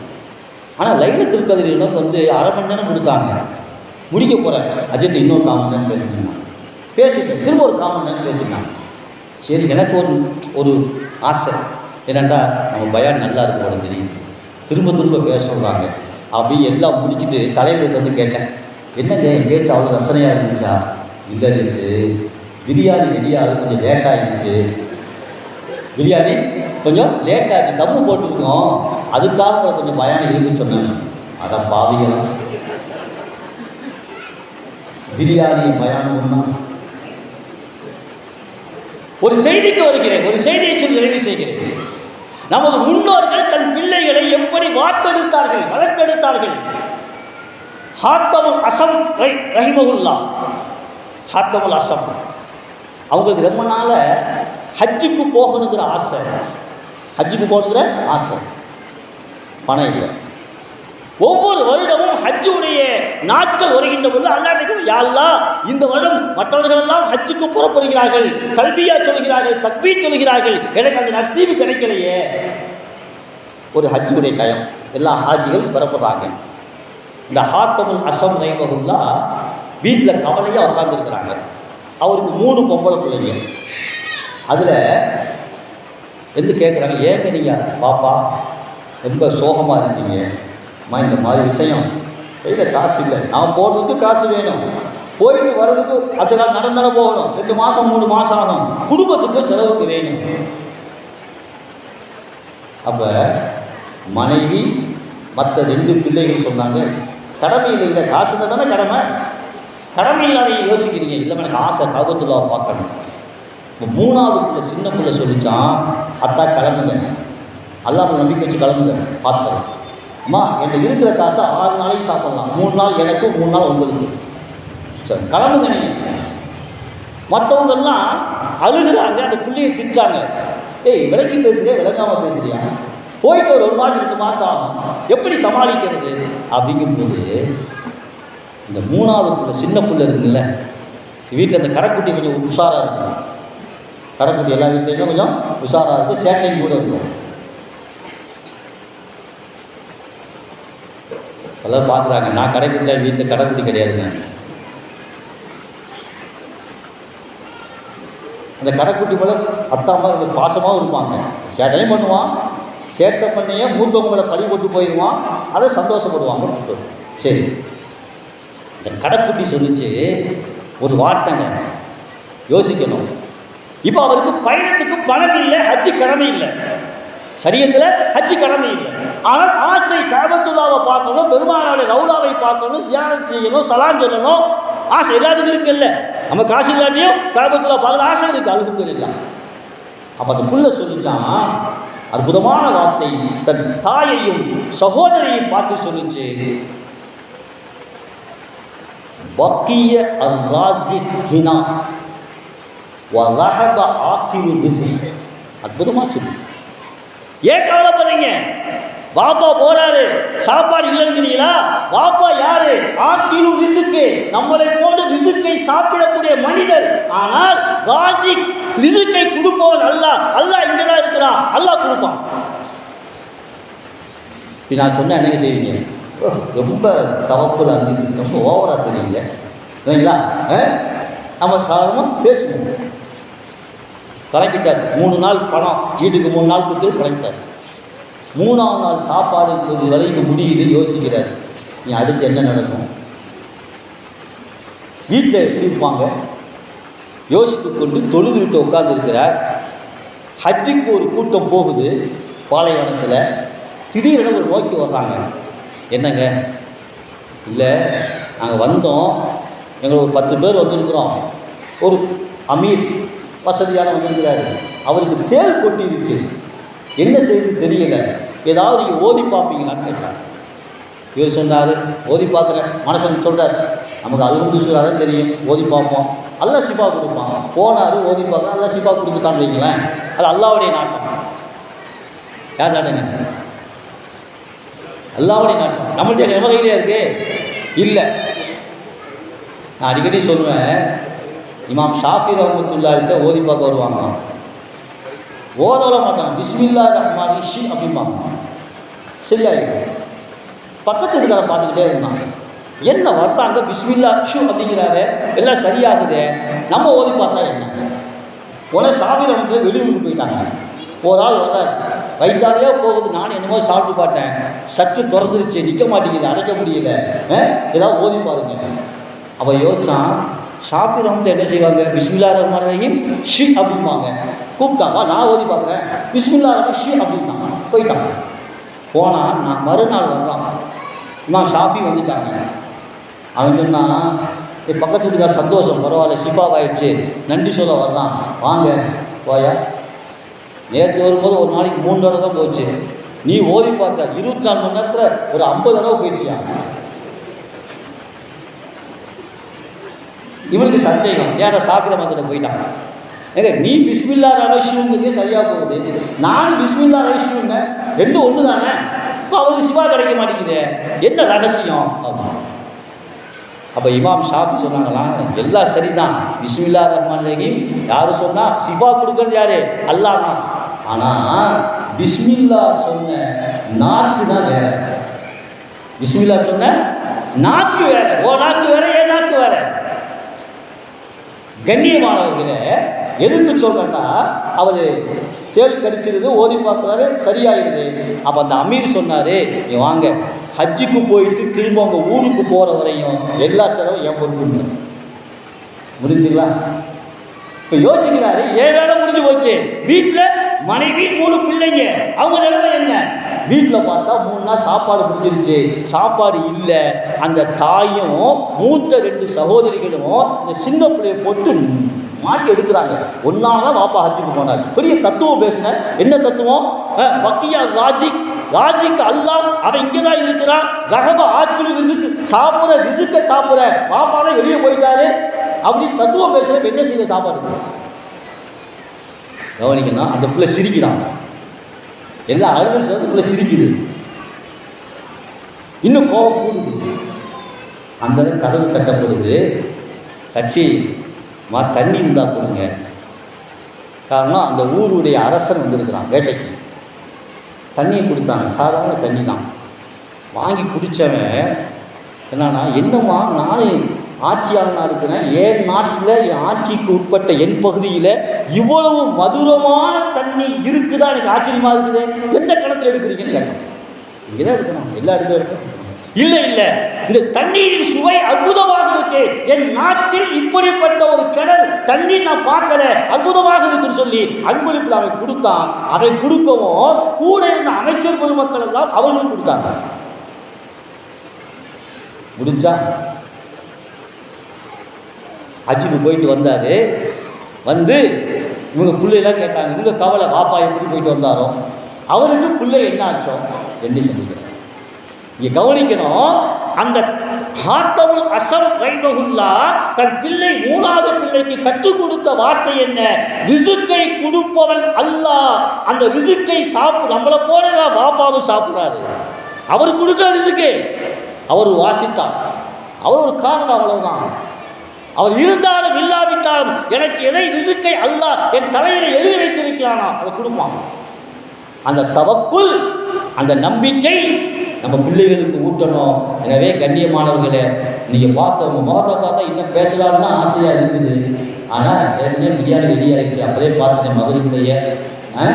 ஆனால் லைலத்துல் கத்ர் எனக்கு வந்து 1/2 மணி நேரம் கொடுத்தாங்க. முடிக்க போகிறேன், அஜித் இன்னொரு 1/4 மணி நேரம் பேசினேன். பேசிட்டேன், திரும்ப ஒரு 1/4 மணி நேரம் பேசினான். சரி, எனக்கு ஒரு ஆசை என்னென்னா, நம்ம பயான் நல்லா இருக்கும் போல தெரியும், திரும்ப திரும்ப பேச சொல்கிறாங்க. அப்படி எல்லாம் முடிச்சுட்டு தலைவர்கிட்ட வந்து கேட்டேன், என்னங்க என் பேச்சு அவ்வளோ ரசனையாக இருந்துச்சா? இல்லை அஜித்து, பிரியாணி ரெடியாக கொஞ்சம் லேட்டாகிடுச்சு, பிரியாணி கொஞ்சம் லேட்டாச்சு, தம்மு போட்டுருக்கோம், அதுக்காக கொஞ்சம் பயானம் இருக்குன்னு சொன்னாங்க. அட பாவிகளா, பிரியாணி பயானம் ஒன்றா? ஒரு செய்திக்கு வருகிறேன், ஒரு செய்தியை சொல்லி நிறைவு செய்கிறேன். நமது முன்னோர்கள் தன் பிள்ளைகளை எப்படி வார்த்தெடுத்தார்கள், வளர்த்தெடுத்தார்கள். ஹாத்தமுல் அஸம் ரஹிமஹுல்லாஹ், ஹாத்தமுல் அஸம் அவங்களுக்கு ரொம்ப நாள ஹஜ்ஜுக்கு போகணுங்கிற ஆசை, ஹஜ்ஜுக்கு போகணுங்கிற ஆசை, பணம் இல்லை. ஒவ்வொரு வருடமும் ஹஜ்ஜுடைய நாட்கள் வருகின்ற பொழுது அல்லாஹ்விடம், யா அல்லாஹ், இந்த வருடம் மற்றவர்கள் எல்லாம் ஹஜ்ஜுக்கு புறப்படுகிறார்கள், தல்பியா சொல்கிறார்கள், தக்பீர் சொல்கிறார்கள், எனக்கு அந்த நசீபு கிடைக்கலையே. ஒரு ஹஜ்ஜுடைய கயம், எல்லா ஹாஜிகள் பெறப்படுறாங்க. இந்த ஹாத்தமுல் அஸம் ரஹிமஹுல்லாஹ் வீட்டில் கவலையாக உட்காந்துருக்கிறாங்க. அவருக்கு 3 பொம்பளை பிள்ளைங்க. அதில் எந்த கேட்குறாங்க, ஏங்க நீங்கள் பாப்பா ரொம்ப சோகமாக இருக்கீங்க? அம்மா, இந்த மாதிரி விஷயம், கையில் காசு இல்லை, நான் போகிறதுக்கு காசு வேணும், போயிட்டு வர்றதுக்கு அதுக்காக நடந்தால போகணும், 2 மாதம் 3 மாதம் ஆகும், குடும்பத்துக்கு செலவுக்கு வேணும். அப்போ மனைவி மற்ற 2 பிள்ளைகள் சொன்னாங்க, கடமை இல்லை, காசு இருந்தால் தானே கடமை, கடமை இல்லாத யோசிக்கிறீங்க. இல்லை, எனக்கு ஆசை காபத்துல்லாவை பார்க்கணும். இப்போ 3வது பிள்ளை, சின்ன பிள்ளை சொல்லிச்சான், அத்தா கிளம்புங்க, அல்லாமல் நம்பிக்கை வச்சு கிளம்புங்க, பார்த்துக்கலாம். அம்மா, என்கிட்ட இருக்கிற காசை 6 நாளைக்கு சாப்பிட்லாம், 3 நாள் எனக்கு, 3 நாள் உங்களுக்கு, சரி கிளம்புங்க நீங்கள். மற்றவங்கெல்லாம் அழுகிறாங்க, அந்த பிள்ளையை திட்டுறாங்க, ஏய் விலகி பேசுறியா, விலகாமல் பேசுறியா, போயிட்டு ஒரு 1 மாதம் 2 மாதம் ஆகும், எப்படி சமாளிக்கிறது? அப்படிங்கும்போது இந்த 3வது பிள்ளை, சின்ன பிள்ளை இருக்குல்ல, வீட்டில் அந்த கடைக்குட்டி கொஞ்சம் உஷாராக இருக்கும். கடைக்குட்டி எல்லா வீட்லேயுமே கொஞ்சம் உஷாராக இருக்குது, சேட்டையும் கூட இருக்கும். எல்லோரும் பார்க்குறாங்க, நான் கடைக்குட்டியில் வீட்டில் கடைக்குட்டி கிடையாதுங்க. அந்த கடைக்குட்டி மேலே அத்தாம்மா பாசமாகவும் இருப்பாங்க, சேட்டையும் பண்ணுவான், சேட்டை பண்ணியே மூத்தவங்களை பழி போட்டு போயிடுவான், அதை சந்தோஷப்படுவாங்க. சரி, இந்த கடைக்குட்டி சொல்லிச்சு ஒரு வார்த்தைங்க, யோசிக்கணும். இப்போ அவருக்கு பயணத்துக்கு பணம் இல்லை, ஹஜ்ஜு கடமை இல்லை, சரியத்தில் ஹஜ்ஜு கடமை இல்லை. ஆனால் ஆசை காபத்துல்லாவை பார்க்கணும், பெருமானாருடைய ரவுலாவை பார்க்கணும், ஜியாரத் செய்யணும், சலாம் சொல்லணும், ஆசை எல்லாத்துக்கும் இருக்கு. இல்லை, நம்ம காசு இல்லாட்டியும் காபத்துல்லா பார்க்கணும் ஆசை இருக்குது, அல்ஹம்துலில்லாஹ். அப்போ அந்த புள்ள சொல்லிச்சான் அற்புதமான வார்த்தை, தன் தாயையும் சகோதரியையும் பார்த்து சொல்லிச்சு, பக்கிய அர்-ராஸிஹினா, வலஹப ஆக்கிரு ரிஸ்க். அற்புதமாக சொல்லு. ஏன் கவலைப்படுறீங்க? வாப்பா போறாரு, சாப்பாடு இல்லைங்கிறீங்களா? வாப்பா யாரு? ஆக்கிரு ரிஸ்க், நம்மளை போன்ற ரிஸ்கை சாப்பிடக்கூடிய மனிதர். ஆனால் ராசிக், ரிஸ்கை கொடுப்பவன் அல்லாஹ். அல்லாஹ் இங்கே தான் இருக்கிறான், அல்லாஹ் கொடுப்பான். இப்போ நான் சொன்ன என்ன செய்வீங்க? ரொம்ப தவக்குல இருந்துச்சு, ரொம்ப ஓவராக தெரியுங்க இல்லைங்களா? நம்ம சாதாரணமாக பேசுவோம். கிளம்பிட்டார், 3 நாள் பணம் வீட்டுக்கு 3 நாள் கொடுத்துட்டு கிளம்பிட்டார். 3ஆவது நாள் சாப்பாடு விலைக்கு முடியுது, யோசிக்கிறார், நீ அடுத்து என்ன நடக்கும்? வீட்டில் எப்படி இருப்பாங்க யோசித்து கொண்டு தொழுதுகிட்டு உட்காந்துருக்கிறார். ஹஜ்ஜுக்கு ஒரு கூட்டம் போகுது பாலைவனத்தில். திடீரென ஒரு நோக்கி வர்றாங்க. என்னங்க? இல்லை, நாங்கள் வந்தோம், எங்களை ஒரு 10 பேர் வந்திருக்கிறோம். ஒரு அமீர் வசதியான வந்திருக்கிறாரு, அவருக்கு தேள் கொட்டிருச்சு, என்ன செய்யுது தெரியல, ஏதாவது நீங்கள் ஓதி பார்ப்பீங்களான்னு கேட்டார். இவர் சொன்னார், ஓதி பார்க்குறேன். மனசன் சொல்கிறார், நமக்கு அல்ஹம்து சூரா தான் தெரியும், ஓதி பார்ப்போம், அல்லாஹ் ஷிஃபா கொடுப்பான். போனார், ஓதி பார்க்குறேன், அல்லாஹ் ஷிஃபா கொடுத்துட்டான்னு வைங்களேன். அது அல்லாஹ்வுடைய நாட்டம். யார் நாட்டுங்க? அல்லாஹ்வுடைய நாட்டம். நம்மள்கிட்ட நம்ம கையிலே இருக்கு இல்லை. நான் அடிக்கடி சொல்லுவேன், இமாம் ஷாஃபி ரஹ்மத்துல்லாஹிட்ட ஓதி பார்க்க வருவாங்க, ஓதவிட மாட்டாங்க, பிஸ்மில்லா ரஹ்மான் ரஹீம் அப்படிம்பாங்க. சரியாயிடும். பக்கத்து வீட்டுக்காரன் பார்த்துக்கிட்டே இருந்தான், என்ன வர்றாங்க பிஸ்மில்லா ஷூ அப்படிங்கிறாரு, எல்லாம் சரியாகுது, நம்ம ஓதி பார்த்தா என்ன? உடனே ஷாஃபி ரஹ்மத்துல்லாஹி வெளியூருக்கு போயிட்டாங்க. ஒரு ஆள் வர்றாரு, வயிற்றாலேயே போகுது, நானும் என்னமோ சாப்பிட்டு பார்த்தேன், சற்று திறந்துருச்சு, நிற்க மாட்டேங்குது, அடைக்க முடியல, ஏதாவது ஓதி பாருங்க. அப்போ யோசிச்சான், ஷாஃபி ரஹ்மத்துல்லாஹி என்ன செய்வாங்க? பிஸ்மில்லா ரஹ்மான் ரஹீம் ஷி அப்படிம்பாங்க. கூப்பிட்டாங்க, நான் ஓதி பார்க்குறேன், பிஸ்மில்லா ரஹ்மான் ஷி அப்படின்னா போயிட்டான். போனால் நான் மறுநாள் வர்றான், இமாம் ஷாஃபி வந்துட்டாங்க. அவன் சொன்னான், பக்கத்து வீட்டுக்கார சந்தோஷம், பரவாயில்ல ஷிஃபாவாயிடுச்சு, நன்றி சொல்ல வர்றான், வாங்க போயா. நேற்று வரும்போது ஒரு நாளைக்கு 3 தடவை தான் போச்சு, நீ ஓதி பார்த்த 24 மணி நேரத்தில் ஒரு 50 தடவை போயிடுச்சியா. இவனுக்கு சந்தேகம், ஏன்னா ஷாஃபி ரஹ்மத்துல்லாஹி போயிட்டான். ஏங்க, நீ பிஸ்மில்லா ரஹ்மான் சரியாக போகுது, நானும் பிஸ்மில்லா ரஹ்மான், ரெண்டும் ஒன்று தானே, இப்போ அவருக்கு சிவா கிடைக்க மாட்டேங்குது, என்ன ரகசியம்? அப்போ இமாம் ஷாஃபி சொன்னாங்களாம், எல்லாம் சரிதான், பிஸ்மில்லா ரஹ்மான் ரஹீம் யார் சொன்னால் சிவா கொடுக்குறது யார்? அல்லாஹ் தான். ஆனால் பிஸ்மில்லா சொன்ன நாக்கு தான் வேற. பிஸ்மில்லா சொன்ன நாக்கு வேற, ஓ நாக்கு வேற, ஏன் நாக்கு வேற. கண்ணியமானவர்களே, எதுக்கு சொல்கிறேன்னா, அவர் தேள் கடிச்சிருது, ஓதி பார்க்குறாரு, சரியாயிடுது. அப்போ அந்த அமீர் சொன்னார், நீ வாங்க, ஹஜ்ஜுக்கு போயிட்டு திரும்ப உங்கள் ஊருக்கு போகிற வரையும் எல்லா செலவும் என் பொறுப்பு. முடிஞ்சுங்களா? இப்போ யோசிக்கிறாரு, ஏன் வேலை முடிஞ்சு போச்சு, வீட்டில் மனைவி 3 பிள்ளைங்க, அவங்க நிலைமை என்ன? வீட்டில் பார்த்தா 3 நாள் சாப்பாடு முடிஞ்சிருச்சு, சாப்பாடு இல்லை. அந்த தாயும் மூத்த 2 சகோதரிகளும் இந்த சின்ன பிள்ளையை போட்டு மாட்டி எடுக்கிறாங்க. ஒன்னால்தான் வாப்பா ஹஜ்ஜுக்கு போனார். பெரிய தத்துவம் பேசினார். என்ன தத்துவம்? பக்கியா ராசிக்கு அல்லாஹ் அவன் இங்கே தான் இருக்கிறான். ரஹப ஆக்கிரு ரிஸ்க், சாப்பிட்ற ரிஸ்க்கை சாப்பிட்ற வாப்பா தான் வெளியே போயிட்டாரு அப்படின்னு தத்துவம் பேசுகிற. என்ன செய்ய சாப்பாடு கவனிக்கணும். அந்த பிள்ளை சிரிக்கிறான், எல்லா அழுது சேர்ந்து பிள்ளை சிரிக்குது, இன்னும் கோபம் கூடுது. அந்த கதவு தட்டப்படுது. தட்டி தண்ணி இருந்தால் கொடுங்க. காரணம், அந்த ஊருடைய அரசன் வந்திருக்கிறான் வேட்டைக்கு. தண்ணியை கொடுத்தாங்க, சாதாரண தண்ணி தான். வாங்கி குடித்தவன் என்னன்னா, என்னம்மா நானும் ஆட்சியாளனாக இருக்கிறேன், என் நாட்டில் என் ஆட்சிக்கு உட்பட்ட என் பகுதியில் இவ்வளவு மதுரமான தண்ணி இருக்குதா, எனக்கு ஆச்சரியமாக இருக்குது, எந்த கணத்தில் எடுக்கிறீங்கன்னு கேட்டோம். இங்கே தான் எடுக்கணும், எல்லா இடத்துல எடுக்கணும். இல்லை இல்லை, இந்த தண்ணீரின் சுவை அற்புதமாக இருக்கு, என் நாட்டில் இப்படிப்பட்ட ஒரு கிணறு தண்ணீர் நான் பார்க்கல, அற்புதமாக இருக்குன்னு சொல்லி அன்பளிப்பில் அவன் கொடுத்தான். அதை கொடுக்கவும் கூட இருந்த அமைச்சர் பெருமக்கள் எல்லாம் அவர்களும் கொடுத்தாங்க. முடிஞ்சா ஹஜ்ஜுக்கு போயிட்டு வந்தார். வந்து இவங்க பிள்ளைலாம் கேட்டாங்க, இவங்க கவலை, பாப்பா எப்படி போயிட்டு வந்தாரோ, அவருக்கு பிள்ளை என்ன ஆச்சோ என்ன சொல்லிக்கிறேன். இங்கே கவனிக்கணும், அந்த ஹாத்தமுல் அசம் ரைபகுல்லா தன் பிள்ளை மூணாவது பிள்ளைக்கு கற்றுக் கொடுத்த வார்த்தை என்ன? ரிசுக்கை கொடுப்பவன் அல்லாஹ். அந்த ரிசுக்கை நம்மளை போலதான் பாப்பாவும் சாப்பிட்றாரு. அவர் கொடுக்குற ரிசுக்கு அவர் வாசித்தார். அவர் ஒரு காரணம், அவ்வளவுதான். அவர் இருந்தாலும் இல்லாவிட்டாலும் எனக்கு எதை ரிசுக்கை அல்லாஹ் என் தலையில எழுதி வைத்திருக்கிறானா அதை கொடுப்பான். அந்த தவக்குல், அந்த நம்பிக்கை நம்ம பிள்ளைகளுக்கு ஊட்டணும். எனவே கண்ணியமானவர்களே, நீங்கள் பார்த்தவங்க முகத்தை பார்த்தா இன்னும் பேசலான்னு தான் ஆசையாக இருக்குது. ஆனால் ஏற்கனவே பிரியாணி ரெடி ஆகிடுச்சு. அப்போதே பார்த்துட்டேன் மதுரைக்குள்ளேயே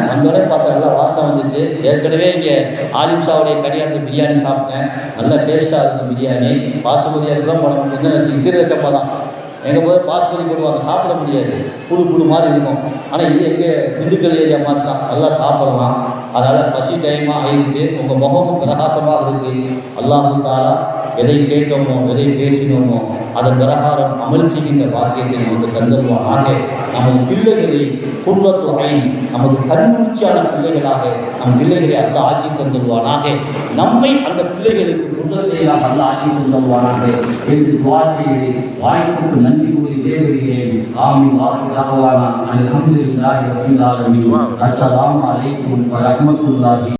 வந்தோடனே பார்த்தா நல்லா வாசம் வந்துச்சு. ஏற்கனவே இங்கே ஆலிம்ஷாவுடைய கல்யாணத்து பிரியாணி சாப்பிட்டேன். நல்லா டேஸ்ட்டாக இருக்கும் பிரியாணி. பாசுமதி அரிசிலாம் போட முடியாது, சீரக சம்பா தான். எங்கே போய் பாசுமதி போடுவாங்க, சாப்பிட முடியாது, புழு மாதிரி இருக்கும். ஆனால் இது எங்கள் திண்டுக்கல் ஏரியா மாதிரி தான், நல்லா சாப்பிடலாம். அதனால் பசி டைமாக ஆயிடுச்சு. உங்கள் முகமும் பிரகாசமாக இருக்குது. அல்லாஹ் தஆலா எதை கேட்டோமோ எதை பேசினோமோ அதன் பிரகாரம் அமல் செய்கின்ற வாக்கியத்தை நமக்கு தந்தருவானாக. நமது பிள்ளைகளை குர்ரத்து ஐன், நமது கண்குளிர்ச்சியான பிள்ளைகளாக நம் பிள்ளைகளை அல்லாஹ் ஆக்கி தந்தருவானாக. நம்மை அந்த பிள்ளைகளுக்கு குர்ரத்தையெல்லாம் அல்லாஹ் ஆக்கி தந்தருவானாக என்று துஆ செய்து வாய்ப்புக்கு நன்றி கூறி விடைபெறுகிறேன். ஆமீன். வாஹிதாவானா அல்ஹம்துலில்லாஹி ரப்பில் ஆலமீன். அஸ்ஸலாமு அலைக்கும் வ ரஹ்மத்துல்லாஹி